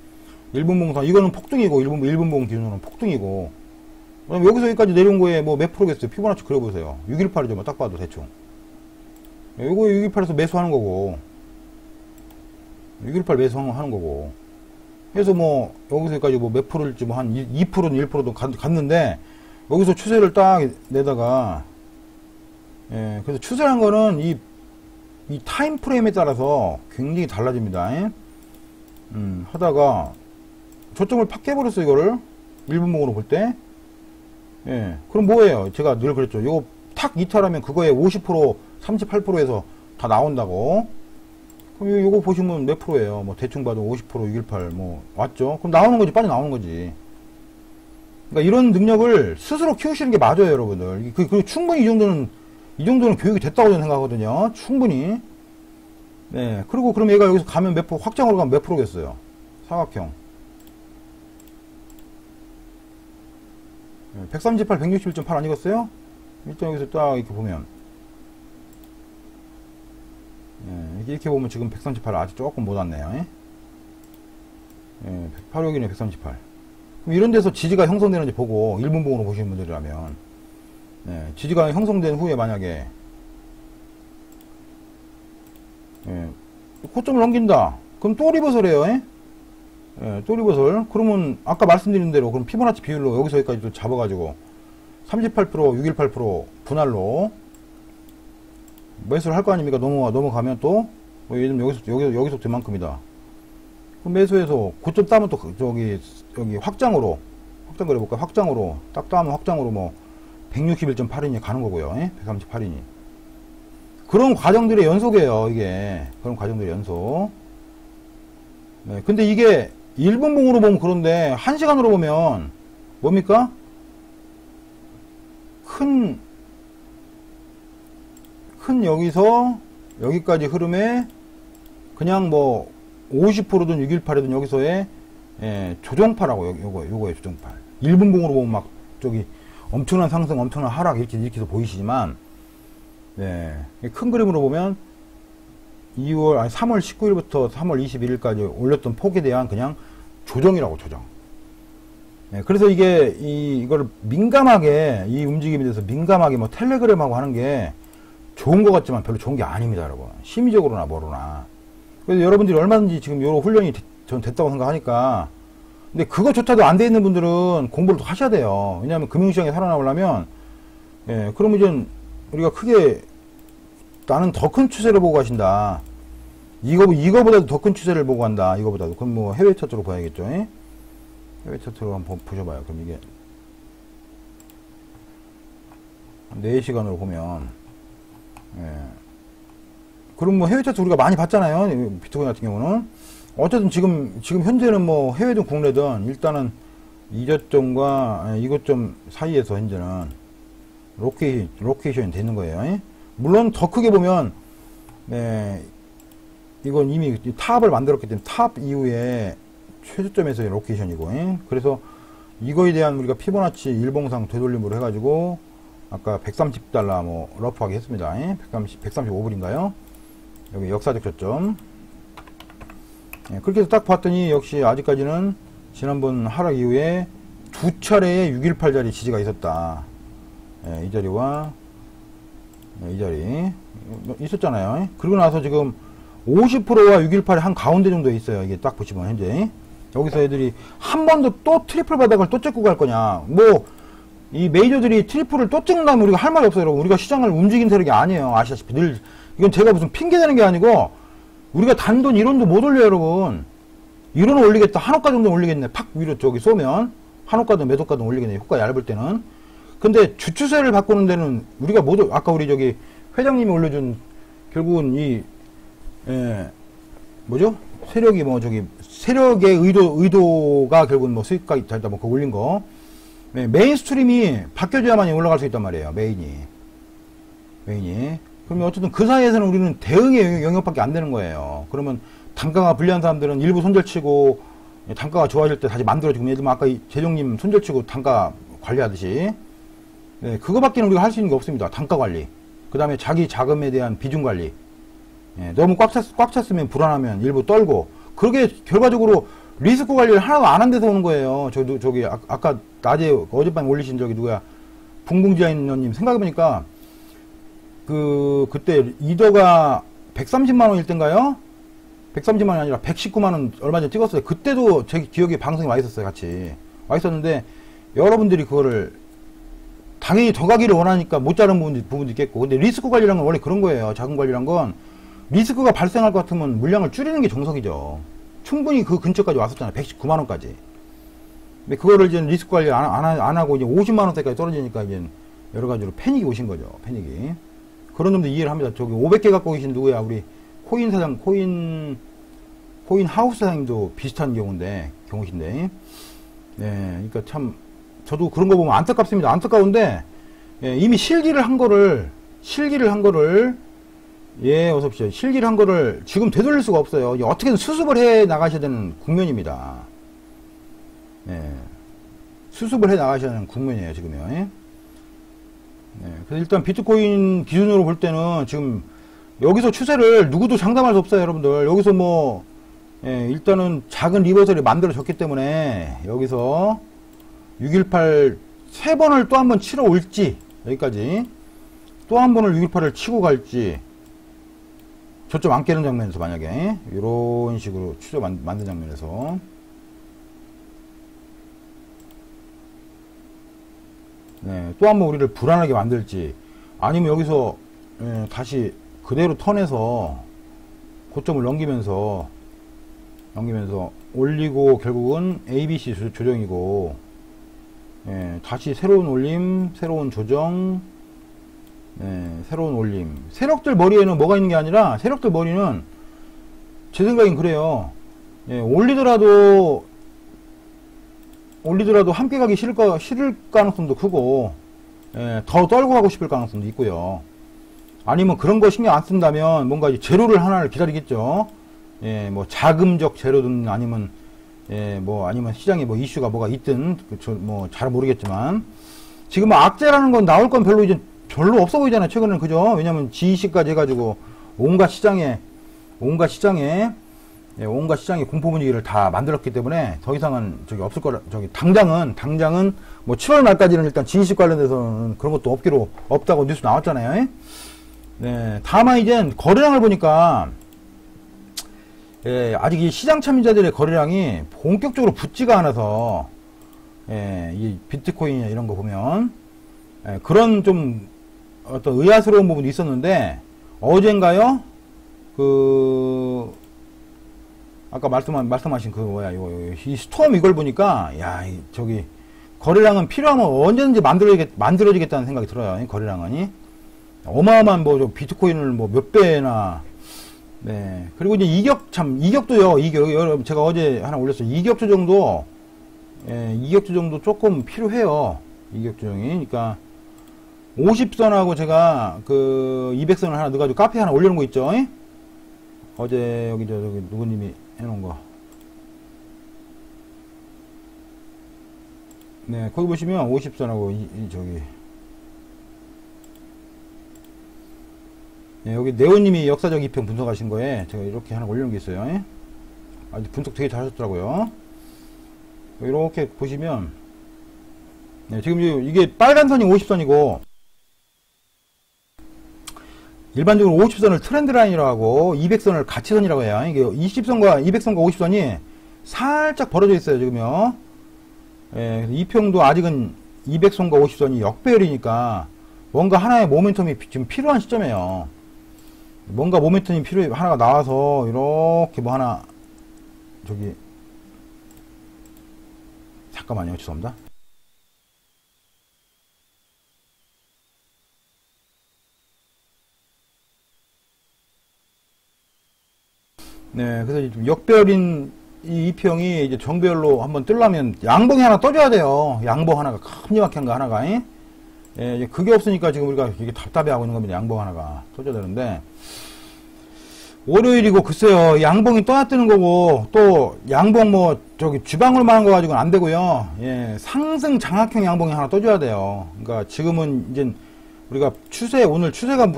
1분봉 이거는 폭등이고 1분봉 기준으로는 폭등이고, 그럼 여기서 여기까지 내려온 거에 뭐 몇 프로겠어요? 피보나치 그려보세요. 618이죠. 뭐 딱 봐도 대충. 이거 618에서 매수하는 거고, 618 매수하는 거고, 해서 뭐, 여기서까지 뭐 몇 프로일지 뭐 한 2%는 1%도 갔는데, 여기서 추세를 딱 내다가, 예, 그래서 추세라는 거는 이 타임 프레임에 따라서 굉장히 달라집니다. 예? 하다가, 저점을 팍 깨버렸어, 이거를. 1분봉으로 볼 때. 예, 그럼 뭐예요? 제가 늘 그랬죠. 이거 탁 이탈하면 그거에 50%, 38%에서 다 나온다고. 그럼 요거 보시면 몇 프로예요? 뭐 대충 봐도 50%, 618, 뭐 왔죠? 그럼 나오는 거지, 빨리 나오는 거지. 그러니까 이런 능력을 스스로 키우시는 게 맞아요, 여러분들. 그리고 충분히 이 정도는 교육이 됐다고 저는 생각하거든요. 충분히. 네. 그리고 그럼 얘가 여기서 가면 몇 프로, 확장으로 가면 몇 프로겠어요? 사각형. 138, 161.8 아니겠어요? 일단 여기서 딱 이렇게 보면. 예, 이렇게 보면 지금 138 아직 조금 못 왔네요. 예? 예, 108여기네 138. 그럼 이런 데서 지지가 형성되는지 보고 1분봉으로 보시는 분들이라면, 예, 지지가 형성된 후에 만약에 예, 고점을 넘긴다. 그럼 또 리버설 해요. 예? 예, 또 리버설. 그러면 아까 말씀드린 대로 그럼 피보나치 비율로 여기서 여기까지 또 잡아가지고 38%, 618% 분할로 매수를 할 거 아닙니까? 넘어가면 또, 뭐 예를 들면 여기서 그만큼이다. 그럼 매수해서 고점 따면 또, 여기 확장 그려볼까? 확장으로, 딱 따면 확장으로 뭐, 161.8이니 가는 거고요. 예? 138이니. 그런 과정들의 연속이에요, 이게. 그런 과정들의 연속. 네, 근데 이게 1분봉으로 보면 그런데, 1시간으로 보면, 뭡니까? 큰 여기서 여기까지 흐름에 그냥 뭐 50%든 618이든 여기서의, 예, 조정파라고. 요거의 조정파. 1분봉으로 보면 막 저기 엄청난 상승, 엄청난 하락 이렇게 해서 보이시지만, 네, 큰 그림으로 보면 3월 19일부터 3월 21일까지 올렸던 폭에 대한 그냥 조정이라고. 조정. 네, 그래서 이걸 민감하게, 이 움직임에 대해서 민감하게 뭐 텔레그램하고 하는 게 좋은 것 같지만 별로 좋은 게 아닙니다, 여러분. 심리적으로나 뭐로나. 그래서 여러분들이 얼마든지 지금 요런 훈련이 전 됐다고 생각하니까. 근데 그거조차도 안 돼 있는 분들은 공부를 더 하셔야 돼요. 왜냐하면 금융시장에 살아남으려면, 예, 그러면 이제 우리가 크게 나는 더 큰 추세를 보고 가신다. 이거보다도 더 큰 추세를 보고 간다. 이거보다도. 그럼 뭐 해외 차트로 봐야겠죠. 예? 해외 차트로 한번 보셔봐요. 그럼 이게 4시간으로 보면, 예. 그럼 뭐 해외 차트 우리가 많이 봤잖아요. 비트코인 같은 경우는. 어쨌든 지금 현재는 뭐 해외든 국내든 일단은 이 저점과 이 고점 사이에서 현재는 로케이션이 되는 거예요. 예? 물론 더 크게 보면, 네, 이건 이미 탑을 만들었기 때문에 탑 이후에 최저점에서의 로케이션이고, 예? 그래서 이거에 대한 우리가 피보나치 일봉상 되돌림으로 해가지고 아까 130달러 뭐 러프하게 했습니다. 예? 135불인가요? 여기 역사적 저점. 예, 그렇게 해서 딱 봤더니 역시 아직까지는 지난번 하락 이후에 두 차례의 618자리 지지가 있었다. 예, 이 자리와, 예, 이 자리 있었잖아요. 예? 그리고 나서 지금 50%와 618이 한 가운데 정도에 있어요. 이게 딱 보시면 현재 여기서 애들이 한 번 더 또 트리플 바닥을 또 찍고 갈 거냐. 뭐 이 메이저들이 트리플을 또 찍는다면 우리가 할 말이 없어요, 여러분. 우리가 시장을 움직인 세력이 아니에요. 아시다시피 늘 이건 제가 무슨 핑계 대는 게 아니고 우리가 단돈 1원도 못 올려요, 여러분. 1원은 올리겠다. 한옥가 정도 올리겠네. 팍 위로 저기 쏘면. 한옥가든 매도가든 올리겠네. 효과 얇을 때는. 근데 주추세를 바꾸는 데는 우리가 모두, 아까 우리 저기 회장님이 올려준, 결국은 뭐죠? 세력이 뭐 저기, 세력의 의도가 결국은 뭐 수익가 있다, 뭐 그거 올린 거. 메인 스트림이 바뀌어줘야만이 올라갈 수 있단 말이에요. 메인이. 그러면 어쨌든 그 사이에서는 우리는 대응의 영역밖에 안 되는 거예요. 그러면 단가가 불리한 사람들은 일부 손절치고 단가가 좋아질 때 다시 만들어지고, 예를 들면 아까 재정님 손절치고 단가 관리하듯이, 그거밖에는 우리가 할 수 있는 게 없습니다. 단가 관리. 그 다음에 자기 자금에 대한 비중 관리. 너무 꽉 찼으면 불안하면 일부 떨고, 그게 결과적으로 리스크 관리를 하나도 안 한 데서 오는 거예요. 저기 아까 낮에 어젯밤에 올리신 저기 누구야, 붕붕지아인님 생각해보니까 그때 이더가 130만 원일 땐가요? 130만 원이 아니라 119만 원 얼마 전에 찍었어요. 그때도 제 기억에 방송에 와 있었어요. 같이 와 있었는데, 여러분들이 그거를 당연히 더 가기를 원하니까 못 자른 부분도 있겠고, 근데 리스크 관리란 건 원래 그런 거예요. 자금 관리란 건 리스크가 발생할 것 같으면 물량을 줄이는 게 정석이죠. 충분히 그 근처까지 왔었잖아요. 119만 원까지. 근데 그거를 이제 리스크 관리 안 하고 이제 50만 원대까지 떨어지니까 이제 여러 가지로 패닉이 오신 거죠. 패닉이. 그런 점도 이해를 합니다. 저기 500개 갖고 계신 누구야? 우리 코인 사장, 코인 하우스 사장님도 비슷한 경우신데. 그러니까 참, 저도 그런 거 보면 안타깝습니다. 안타까운데, 이미 실기를 한 거를, 어서 오십시오. 실기를 한 거를 지금 되돌릴 수가 없어요. 어떻게든 수습을 해 나가셔야 되는 국면입니다. 수습을 해 나가셔야 되는 국면이에요, 지금요. 그래서 일단 비트코인 기준으로 볼 때는 지금 여기서 추세를 누구도 장담할 수 없어요, 여러분들. 여기서 뭐, 일단은 작은 리버설이 만들어졌기 때문에 여기서 618 3번을 또 한번 치러 올지, 여기까지 또 한 번을 618을 치고 갈지, 저점 안 깨는 장면에서 만약에 이런 식으로 추세 만든 장면에서 또 한 번 우리를 불안하게 만들지, 아니면 여기서 다시 그대로 턴해서 고점을 넘기면서 올리고 결국은 ABC 조정이고, 다시 새로운 올림, 새로운 조정, 새로운 올림. 세력들 머리에는 뭐가 있는 게 아니라, 세력들 머리는 제 생각엔 그래요. 올리더라도 함께 가기 싫을 가능성도 크고, 더 떨고 가고 싶을 가능성도 있고요. 아니면 그런 거 신경 안 쓴다면 뭔가 제로를 하나를 기다리겠죠. 뭐 자금적 제로든 아니면 아니면 시장에 뭐 이슈가 뭐가 있든 뭐 잘 모르겠지만, 지금 뭐 악재라는 건 나올 건 별로 없어 보이잖아요, 최근에는. 그죠? 왜냐면 G20까지 해가지고 온갖 시장에 공포 분위기를 다 만들었기 때문에 더 이상은 저기 없을 거라, 당장은 뭐 7월 말까지는 일단 G20 관련돼서는 그런 것도 없다고 뉴스 나왔잖아요. 다만 이제 거래량을 보니까, 아직 이 시장 참여자들의 거래량이 본격적으로 붙지가 않아서, 이 비트코인이나 이런 거 보면, 그런 좀 어떤 의아스러운 부분이 있었는데, 어젠가요? 아까 말씀하신 이 스톰 이걸 보니까, 거래량은 필요하면 언제든지 만들어지겠다는 생각이 들어요. 이 거래량은. 어마어마한 비트코인을 몇 배나, 그리고 이제 이격도요, 여러분, 제가 어제 하나 올렸어요. 이격 조정도 조금 필요해요. 이격 조정이. 그러니까, 50선하고 제가 200선을 하나 넣어가지고 카페에 하나 올려놓은 거 있죠? 어제 저기 누구님이 해놓은 거. 거기 보시면 50선하고 여기 네오님이 역사적 이평 분석하신 거에 제가 이렇게 하나 올려놓은 게 있어요. 아주 분석 되게 잘하셨더라고요. 이렇게 보시면, 지금 이게 빨간 선이 50선이고, 일반적으로 50선을 트렌드 라인이라고 하고 200선을 가치선이라고 해요. 이게 20선과 200선과 50선이 살짝 벌어져 있어요, 지금요. 이평도 아직은 200선과 50선이 역배열이니까 뭔가 하나의 모멘텀이 지금 필요한 시점이에요. 뭔가 모멘텀이 필요해, 하나가 나와서, 이렇게 뭐 하나, 저기, 잠깐만요. 죄송합니다. 네, 그래서 좀 역별인 이 이평이 이제 정별로 한번 뜨려면 양봉이 하나 떠줘야 돼요. 양봉 하나가, 큼지막한 거 하나가, 예, 이제 그게 없으니까 지금 우리가 이게 답답해 하고 있는 겁니다. 양봉 하나가 떠줘야 되는데, 월요일이고, 글쎄요, 양봉이 떠나 뜨는 거고, 또, 양봉 뭐, 저기, 주방울만 한 거 가지고는 안 되고요. 예, 상승 장악형 양봉이 하나 떠줘야 돼요. 그러니까 지금은 이제, 우리가 추세, 오늘 추세란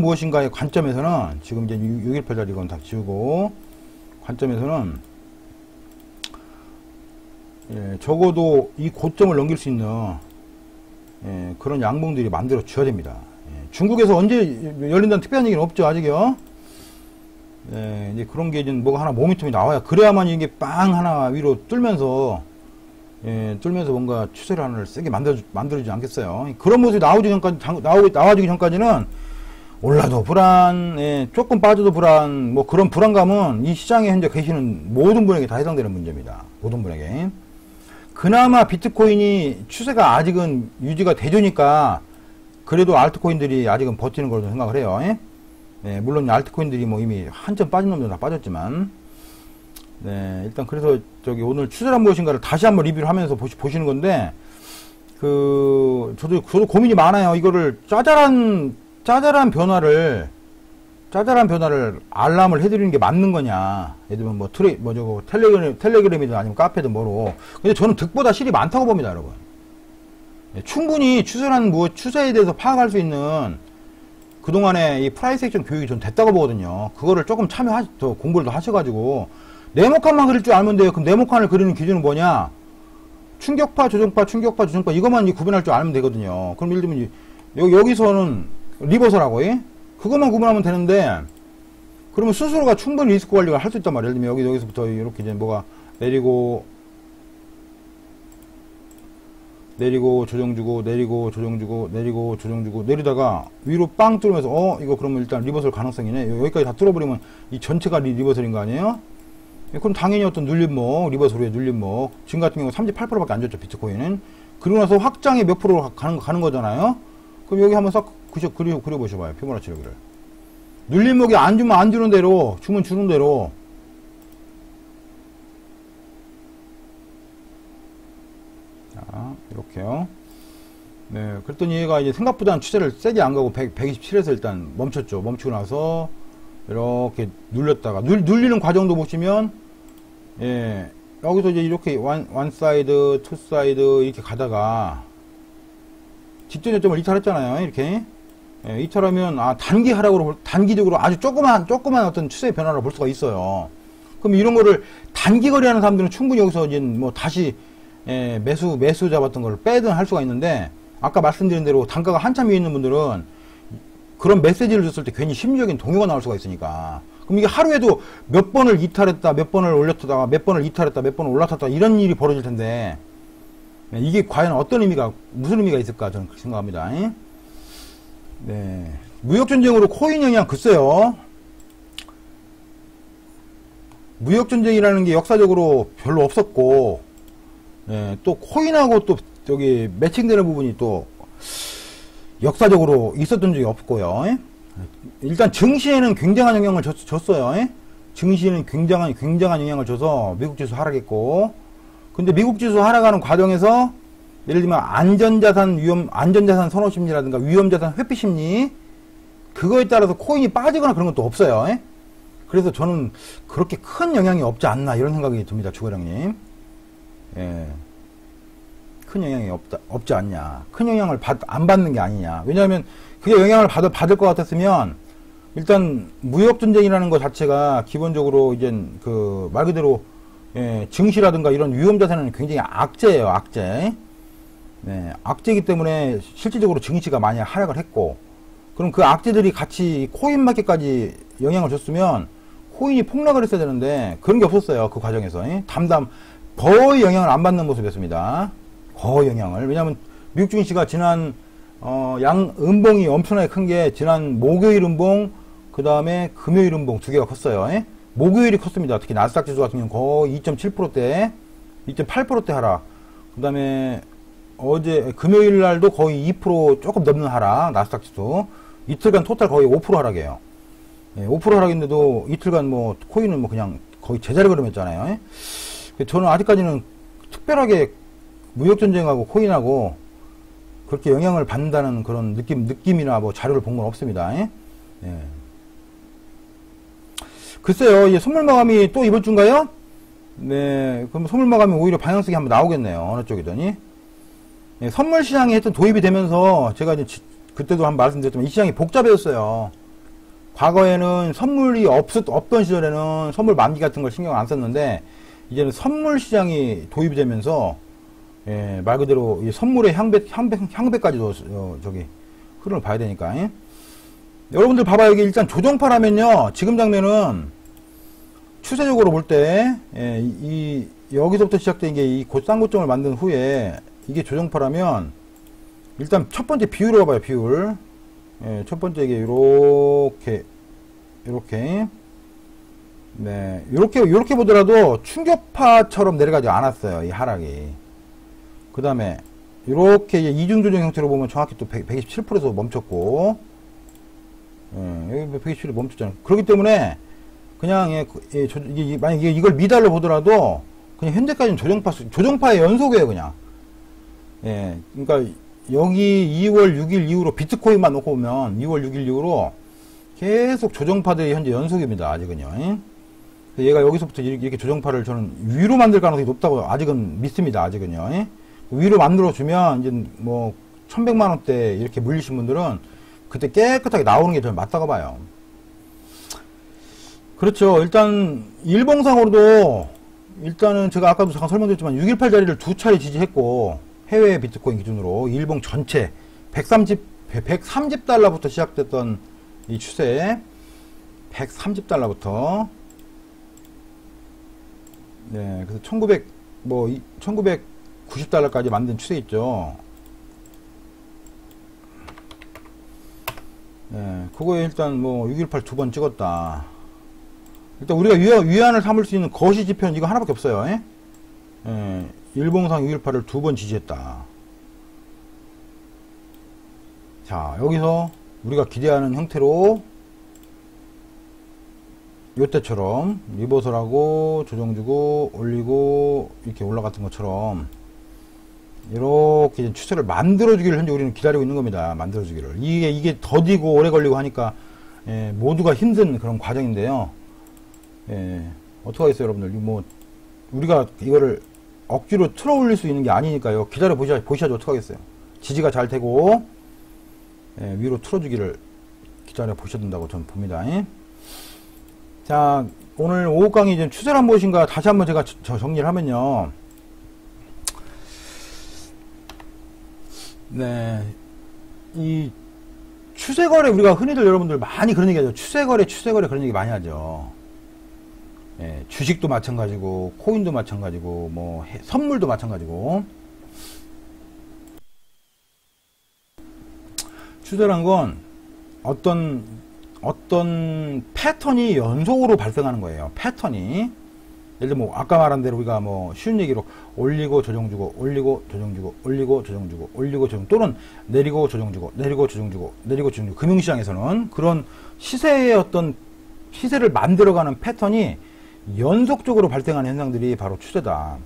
무엇인가의 관점에서는, 지금 이제 618짜리 이건 다 지우고, 관점에서는, 예, 적어도 이 고점을 넘길 수 있는, 예, 그런 양봉들이 만들어 줘야 됩니다. 예, 중국에서 언제 열린다는 특별한 얘기는 없죠, 아직요. 예, 이제 그런 게 이제 뭐가 하나 모멘텀이 나와야, 그래야만 이게 빵 하나 위로 뚫면서, 예, 뚫면서 뭔가 추세를 하나를 세게 만들어주지 않겠어요. 그런 모습이 나와주기 전까지는 올라도 불안, 예, 조금 빠져도 불안, 뭐 그런 불안감은 이 시장에 현재 계시는 모든 분에게 다 해당되는 문제입니다. 모든 분에게. 그나마 비트코인이 추세가 아직은 유지가 되주니까 그래도 알트코인들이 아직은 버티는 걸로 생각을 해요. 예? 네, 물론 알트코인들이 뭐 이미 한참 빠진 놈들은 다 빠졌지만, 네, 일단 그래서 저기 오늘 추세란 무엇인가를 다시 한번 리뷰를 하면서 보시는 건데, 저도 고민이 많아요. 이거를 짜잘한 변화를 알람을 해드리는 게 맞는 거냐. 예를 들면 뭐 텔레그램이든 아니면 카페든 뭐로. 근데 저는 득보다 실이 많다고 봅니다, 여러분. 네, 충분히 추세에 대해서 파악할 수 있는 그동안에 이 프라이스 액션 교육이 전 됐다고 보거든요. 그거를 조금 더 공부를 더 하셔가지고, 네모칸만 그릴 줄 알면 돼요. 그럼 네모칸을 그리는 기준은 뭐냐? 충격파, 조정파, 이것만 구분할 줄 알면 되거든요. 그럼 예를 들면, 여기서는 리버설하고, 예? 그것만 구분하면 되는데, 그러면 스스로가 충분히 리스크 관리를 할 수 있단 말이에요. 예를 들면 여기서부터 이렇게 이제 뭐가 내리고, 조정 주고, 내리다가 위로 빵 뚫으면서, 이거 그러면 일단 리버설 가능성이네. 여기까지 다 뚫어버리면 이 전체가 리버설인 거 아니에요? 그럼 당연히 어떤 눌림목, 리버설 후에 눌림목. 지금 같은 경우 38%밖에 안 줬죠, 비트코인은. 그리고 나서 확장에 몇 프로 가는 거잖아요? 그럼 여기 한번 싹 그려보셔봐요, 피보나치 여기를. 눌림목이 안 주면 안 주는 대로, 주면 주는 대로. 자, 이렇게요. 네, 그랬더니 얘가 이제 생각보다는 추세를 세게 안 가고 127에서 일단 멈췄죠. 멈추고 나서 이렇게 눌렸다가 눌리는 과정도 보시면, 예, 여기서 이제 이렇게 원 사이드, 투 사이드 이렇게 가다가 직전 저점을 이탈했잖아요. 이렇게. 예, 이탈하면 단기적으로 아주 조그만 어떤 추세 변화를 볼 수가 있어요. 그럼 이런 거를 단기 거래하는 사람들은 충분히 여기서 이제 뭐 다시, 예, 매수 잡았던 걸 빼든 할 수가 있는데, 아까 말씀드린 대로 단가가 한참 위에 있는 분들은 그런 메시지를 줬을 때 괜히 심리적인 동요가 나올 수가 있으니까. 그럼 이게 하루에도 몇 번을 이탈했다, 몇 번을 올렸다가, 몇 번을 이탈했다, 몇 번을 올라탔다, 이런 일이 벌어질 텐데, 이게 과연 무슨 의미가 있을까, 저는 그렇게 생각합니다. 네. 무역전쟁으로 코인 영향, 글쎄요. 무역전쟁이라는 게 역사적으로 별로 없었고, 예, 또 코인하고 또 저기 매칭되는 부분이 또 역사적으로 있었던 적이 없고요. 예? 일단 증시에는 굉장한 영향을 줬어요. 예? 증시에는 굉장한 영향을 줘서 미국 지수 하락했고, 근데 미국 지수 하락하는 과정에서 예를 들면 안전자산 선호 심리라든가 위험자산 회피 심리, 그거에 따라서 코인이 빠지거나 그런 것도 없어요. 예? 그래서 저는 그렇게 큰 영향이 없지 않나 이런 생각이 듭니다, 주거령님. 예. 큰 영향이 없지 않냐. 큰 영향을 안 받는 게 아니냐. 왜냐하면 그게 영향을 받을 것 같았으면, 일단 무역전쟁이라는 것 자체가 기본적으로 이제 말 그대로, 예, 증시라든가 이런 위험자산은 굉장히 악재예요, 악재. 네, 악재이기 때문에 실질적으로 증시가 많이 하락을 했고, 그럼 그 악재들이 같이 코인마켓까지 영향을 줬으면 코인이 폭락을 했어야 되는데 그런 게 없었어요, 그 과정에서. 거의 영향을 안 받는 모습이었습니다. 거의 영향을. 왜냐하면 미국 증시가 지난 음봉이 엄청나게 큰 게 지난 목요일 음봉, 그 다음에 금요일 음봉 두 개가 컸어요. 예? 목요일이 컸습니다. 특히 나스닥 지수 같은 경우는 거의 2.7%대, 2.8%대 하락. 그 다음에 어제 금요일 날도 거의 2% 조금 넘는 하락, 나스닥 지수. 이틀간 토탈 거의 5% 하락이에요. 예, 5% 하락인데도 이틀간 뭐 코인은 뭐 그냥 거의 제자리 걸음했잖아요. 예? 저는 아직까지는 특별하게 무역전쟁하고 코인하고 그렇게 영향을 받는다는 그런 느낌이나 뭐 자료를 본 건 없습니다. 예? 예. 글쎄요, 이제 선물 마감이 또 이번 주인가요? 네, 그럼 선물 마감이 오히려 방향성이 한번 나오겠네요. 어느 쪽이더니. 예, 선물 시장이 하여튼 도입이 되면서 제가 이제 그때도 한번 말씀드렸지만 이 시장이 복잡해졌어요. 과거에는 선물이 없던 시절에는 선물 만기 같은 걸 신경 안 썼는데 이제는 선물 시장이 도입이 되면서 예, 말 그대로 이 선물의 향배까지도 저기 흐름을 봐야 되니까. 예? 여러분들 봐봐요. 이게 일단 조정파라면요. 지금 장면은 추세적으로 볼 때, 예, 여기서부터 시작된 게 이 쌍고점을 만든 후에 이게 조정파라면 일단 첫 번째 비율을 봐봐요. 비율. 예, 첫 번째 이게 요렇게 네, 요렇게 보더라도 충격파처럼 내려가지 않았어요. 이 하락이. 그 다음에 이렇게 이중조정 형태로 보면 정확히 또 127%에서 멈췄고, 여기 127에 멈췄잖아요. 그렇기 때문에 그냥 만약에 이걸 미달로 보더라도 그냥 현재까지는 조정파의 연속이에요. 그냥. 예, 그러니까 여기 2월 6일 이후로 비트코인만 놓고 보면 2월 6일 이후로 계속 조정파들이 현재 연속입니다. 아직은요. 얘가 여기서부터 이렇게 조정파를 저는 위로 만들 가능성이 높다고 아직은 믿습니다. 아직은요. 위로 만들어주면 이제 뭐 1100만원대 이렇게 물리신 분들은 그때 깨끗하게 나오는 게 저는 맞다고 봐요. 그렇죠. 일단 일봉상으로도 일단은 제가 아까도 잠깐 설명드렸지만 618 자리를 두 차례 지지했고 해외 비트코인 기준으로 일봉 전체 130달러부터 시작됐던 이 추세 130달러부터 네, 그래서 1990달러까지 만든 추세 있죠. 네, 그거에 일단 뭐 618 두 번 찍었다. 일단 우리가 위안을 삼을 수 있는 거시 지표는 이거 하나밖에 없어요. 예? 예, 일봉상 618을 두 번 지지했다. 자, 여기서 우리가 기대하는 형태로 요때처럼 리버설하고 조정주고 올리고 이렇게 올라갔던 것처럼 이렇게 추세를 만들어주기를 현재 우리는 기다리고 있는 겁니다. 만들어주기를. 이게 더디고 오래 걸리고 하니까 예, 모두가 힘든 그런 과정인데요. 예, 어떡하겠어요, 여러분들. 뭐 우리가 이거를 억지로 틀어 올릴 수 있는 게 아니니까요. 기다려 보셔야지 어떡하겠어요. 지지가 잘 되고 예, 위로 틀어주기를 기다려 보셔야 된다고 저는 봅니다. 예? 자, 오늘 오후 강의 좀 추세란 무엇인가 다시 한번 제가 정리를 하면요. 네, 이 추세거래 우리가 흔히들 여러분들 많이 그런 얘기 하죠. 추세거래 그런 얘기 많이 하죠. 예, 주식도 마찬가지고 코인도 마찬가지고 뭐 선물도 마찬가지고. 추세란 건 어떤 패턴이 연속으로 발생하는 거예요. 패턴이. 예를 들면 뭐 아까 말한 대로 우리가 뭐 쉬운 얘기로 올리고 조정 주고 올리고 조정 주고 올리고 조정 주고 올리고 조정 또는 내리고 조정 주고 내리고 조정 주고 내리고 조정 주고 금융시장에서는 그런 시세의 어떤 시세를 만들어가는 패턴이 연속적으로 발생하는 현상들이 바로 추세다.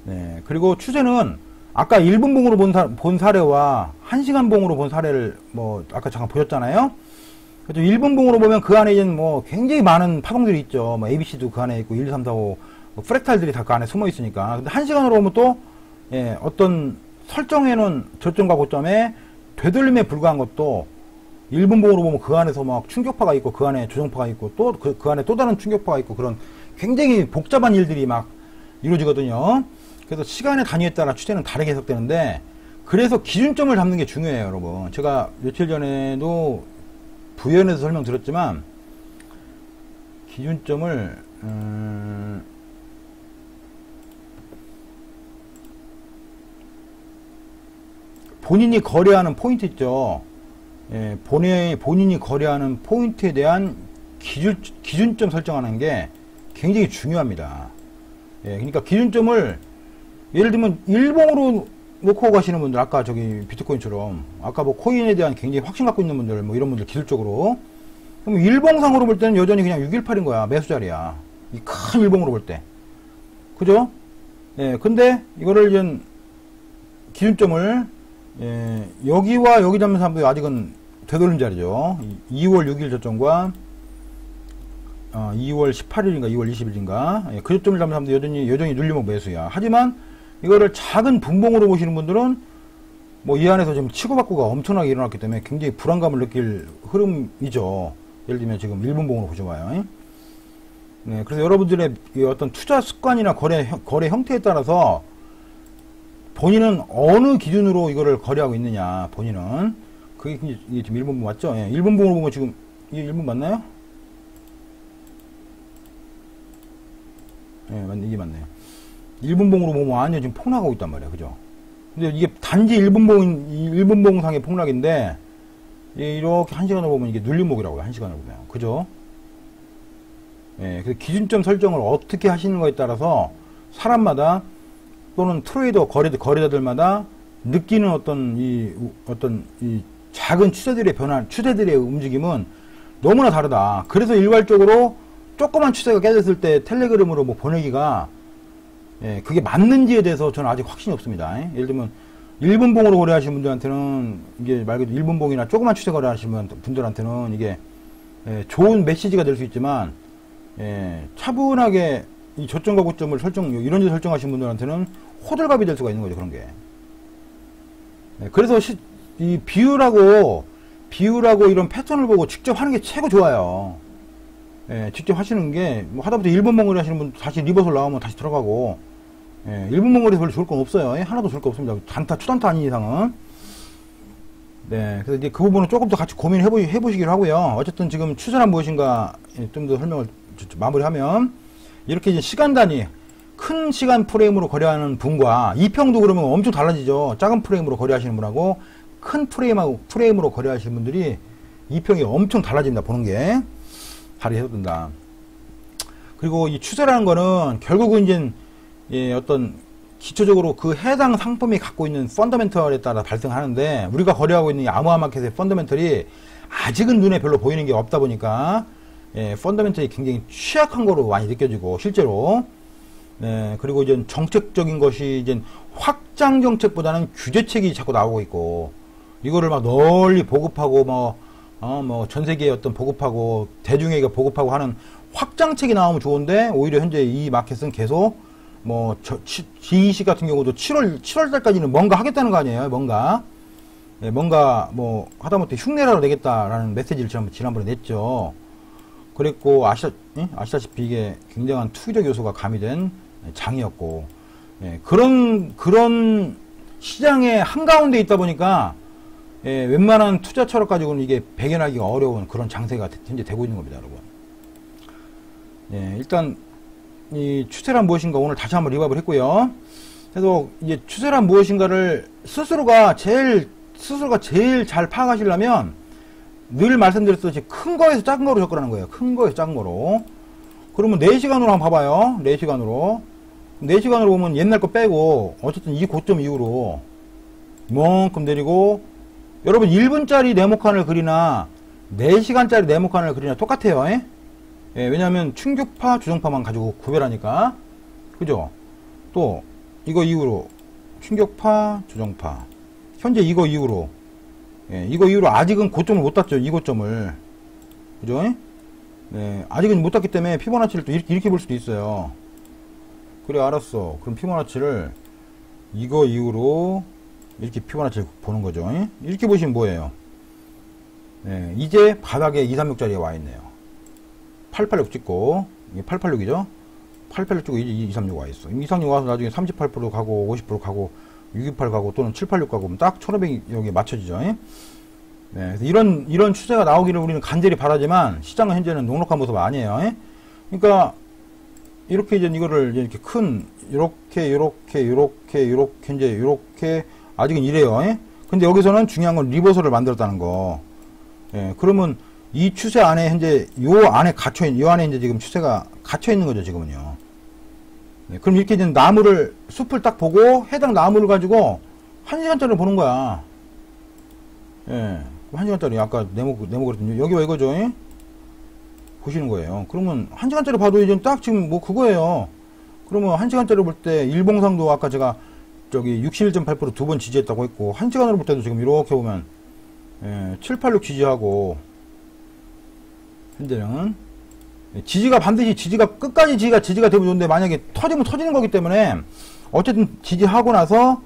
네, 그리고 추세는 아까 1분 봉으로 본 사례와 1시간 봉으로 본 사례를 뭐 아까 잠깐 보셨잖아요. 그래서 1분 봉으로 보면 그 안에 있는 뭐 굉장히 많은 파동들이 있죠. 뭐 ABC도 그 안에 있고 1, 2, 3, 4, 5 뭐 프랙탈들이 다 그 안에 숨어 있으니까. 근데 1시간으로 보면 또 예, 어떤 설정해놓은 저점과 고점에 되돌림에 불과한 것도 1분 봉으로 보면 그 안에서 막 충격파가 있고 그 안에 조정파가 있고 또 그 안에 또 다른 충격파가 있고 그런 굉장히 복잡한 일들이 막 이루어지거든요. 그래서 시간의 단위에 따라 추세는 다르게 해석되는데 그래서 기준점을 잡는 게 중요해요, 여러분. 제가 며칠 전에도 부연에서 설명드렸지만 기준점을 본인이 거래하는 포인트 있죠. 본인이 거래하는 포인트에 대한 기준점 설정하는 게 굉장히 중요합니다. 그러니까 기준점을 예를 들면 일봉으로 놓고 가시는 분들, 아까 저기 비트코인처럼 아까 뭐 코인에 대한 굉장히 확신 갖고 있는 분들, 뭐 이런 분들 기술적으로, 그럼 일봉상으로 볼 때는 여전히 그냥 618인 거야. 매수 자리야. 이 큰 일봉으로 볼 때. 그죠? 근데 이거를 이제 기준점을 여기와 여기 잡는 사람도 아직은 되돌린 자리죠. 2월 6일 저점과 2월 18일인가 2월 20일인가 그 저점을 잡는 사람도 여전히 눌림목 매수야. 하지만 이거를 작은 분봉으로 보시는 분들은 뭐 이 안에서 지금 치고받고가 엄청나게 일어났기 때문에 굉장히 불안감을 느낄 흐름이죠. 예를 들면 지금 1분봉으로 보셔봐요. 그래서 여러분들의 어떤 투자 습관이나 거래 형태에 따라서 본인은 어느 기준으로 이거를 거래하고 있느냐, 본인은. 그게 지금 1분봉 맞죠? 1분봉으로 보면 지금, 이게 1분 맞나요? 이게 맞네요. 1분봉으로 보면 완전 지금 폭락하고 있단 말이야. 그죠? 근데 이게 단지 1분봉상의 폭락인데, 이렇게 1시간으로 보면 이게 눌림목이라고요. 1시간으로 보면. 그죠? 그래서 기준점 설정을 어떻게 하시는 거에 따라서 사람마다 또는 트레이더 거래자들마다 느끼는 어떤 이 작은 추세들의 변화, 추세들의 움직임은 너무나 다르다. 그래서 일괄적으로 조그만 추세가 깨졌을 때 텔레그램으로 뭐 보내기가 그게 맞는지에 대해서 저는 아직 확신이 없습니다. 예를 들면 1분봉으로 거래하시는 분들한테는 이게 말 그대로 1분봉이나 조그만 추세 거래하시는 분들한테는 이게 좋은 메시지가 될 수 있지만 차분하게 이 저점과 고점을 이런지 설정하시는 분들한테는 호들갑이 될 수가 있는 거죠. 그런 게. 그래서 이 비율하고 이런 패턴을 보고 직접 하는 게 최고 좋아요. 직접 하시는 게, 뭐 하다못해 1분봉 거래 하시는 분 다시 리버설 나오면 다시 들어가고, 1분봉 거래에서 별로 좋을 건 없어요. 하나도 좋을 거 없습니다. 추단타 아닌 이상은. 그래서 이제 그 부분은 조금 더 같이 고민해보시기로 하고요. 어쨌든 지금 추세란 무엇인가 좀 더 설명을 마무리하면, 이렇게 이제 시간 단위, 큰 시간 프레임으로 거래하는 분과, 2평도 그러면 엄청 달라지죠. 작은 프레임으로 거래하시는 분하고, 큰 프레임으로 거래하시는 분들이 2평이 엄청 달라집니다. 보는 게. 발휘해도 된다. 그리고 이 추세라는 거는 결국은 이제 어떤 기초적으로 그 해당 상품이 갖고 있는 펀더멘털에 따라 발생하는데, 우리가 거래하고 있는 이 아무아마켓의 펀더멘털이 아직은 눈에 별로 보이는 게 없다 보니까 펀더멘털이 굉장히 취약한 거로 많이 느껴지고, 실제로. 그리고 이제 정책적인 것이 이제 확장 정책보다는 규제책이 자꾸 나오고 있고, 이거를 막 널리 보급하고 뭐 전 세계에 어떤 보급하고 대중에게 보급하고 하는 확장책이 나오면 좋은데, 오히려 현재 이 마켓은 계속 뭐 GEC 같은 경우도 7월 달까지는 뭔가 하겠다는 거 아니에요. 뭔가 뭐 하다못해 흉내라도 내겠다라는 메시지를 지난번에 냈죠. 그랬고 아시다시피 이게 굉장한 투기적 요소가 가미된 장이었고, 그런 시장의 한가운데 있다 보니까 웬만한 투자 철학 가지고는 이게 배견하기가 어려운 그런 장세가 현재 되고 있는 겁니다, 여러분. 일단 이 추세란 무엇인가 오늘 다시 한번 리뷰를 했고요. 그래서 이제 추세란 무엇인가를 스스로가 제일 잘 파악하시려면 늘 말씀드렸듯이 큰 거에서 작은 거로 접근하는 거예요. 큰 거에서 작은 거로. 그러면 4시간으로 한번 봐봐요. 4시간으로 보면 옛날 거 빼고 어쨌든 이 고점 이후로 이만큼 내리고, 여러분 1분짜리 네모칸을 그리나 4시간짜리 네모칸을 그리나 똑같아요. 왜냐하면 충격파, 조정파만 가지고 구별하니까. 그죠? 또 이거 이후로 충격파, 조정파. 현재 이거 이후로 아직은 고점을 못 땄죠. 이 고점을. 그죠? 아직은 못 땄기 때문에 피보나치를 또 이렇게 볼 수도 있어요. 그래, 알았어. 그럼 피보나치를 이거 이후로 이렇게 피보나치를 보는 거죠. 이렇게 보시면 뭐예요? 이제 바닥에 236짜리가 와 있네요. 886 찍고, 이게 886이죠? 886 찍고 이제 236 와 있어. 236 와서 나중에 38% 가고, 50% 가고, 628 가고, 또는 786 가고, 딱 1500이 여기 맞춰지죠. 그래서 이런 추세가 나오기를 우리는 간절히 바라지만, 시장은 현재는 녹록한 모습 아니에요. 그러니까, 이렇게 이제 이거를 이렇게 현재 이렇게, 아직은 이래요. 근데 여기서는 중요한 건 리버설을 만들었다는 거. 예, 그러면 이 추세 안에 현재 요 안에 갇혀있는, 요 안에 이제 지금 추세가 갇혀있는 거죠, 지금은요. 네, 그럼 이렇게 이제 나무를, 숲을 딱 보고 해당 나무를 가지고 1시간짜리를 보는 거야. 예, 1시간짜리 아까 네모 그랬더니 여기가 이거죠. 예? 보시는 거예요. 그러면 1시간짜리 봐도 이제 딱 지금 뭐 그거예요. 그러면 1시간짜리 볼 때 일봉상도 아까 제가 저기 61.8% 두 번 지지했다고 했고 1시간으로 볼 때도 지금 이렇게 보면 786 지지하고 현재는 지지가 반드시 끝까지 지지가 되면 좋은데 만약에 터지면 터지는 거기 때문에 어쨌든 지지하고 나서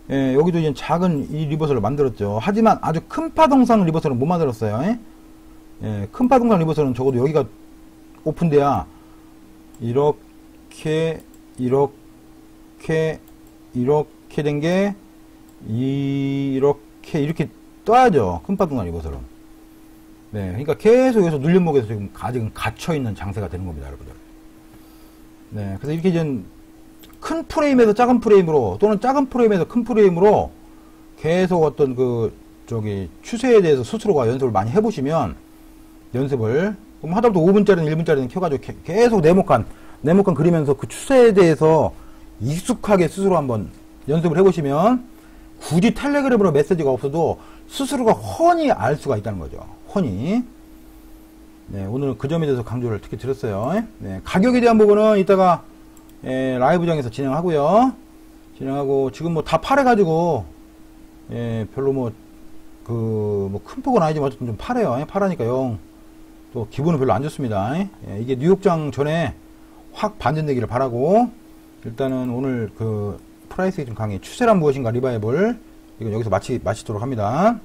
여기도 이제 작은 이 리버설을 만들었죠. 하지만 아주 큰 파동상 리버설은 못 만들었어요. 큰 파동상 리버설은 적어도 여기가 오픈돼야 이렇게 된 게 이렇게 떠야죠. 큰 파동상 리버설은. 네, 그러니까 계속 여기서 눌림목에서 지금 아직은 갇혀있는 장세가 되는 겁니다, 여러분들. 네, 그래서 이렇게 이제 큰 프레임에서 작은 프레임으로 또는 작은 프레임에서 큰 프레임으로 계속 어떤 추세에 대해서 스스로가 연습을 많이 해보시면 그럼 하다못해 5분짜리는 1분짜리는 켜가지고 계속 네모칸 그리면서 그 추세에 대해서 익숙하게 스스로 한번 연습을 해보시면 굳이 텔레그램으로 메시지가 없어도 스스로가 훤히 알 수가 있다는 거죠. 훤히. 네, 오늘 그 점에 대해서 강조를 특히 드렸어요. 네, 가격에 대한 부분은 이따가 라이브장에서 진행하고요. 지금 뭐 다 팔아가지고 별로 큰 폭은 아니지만 어쨌든 좀 팔아요. 팔으니까 또 기분은 별로 안 좋습니다. 이게 뉴욕장 전에 확 반전되기를 바라고 일단은 오늘 프라이스 액션 강의 추세란 무엇인가 리바이벌 이건 여기서 마치도록 합니다.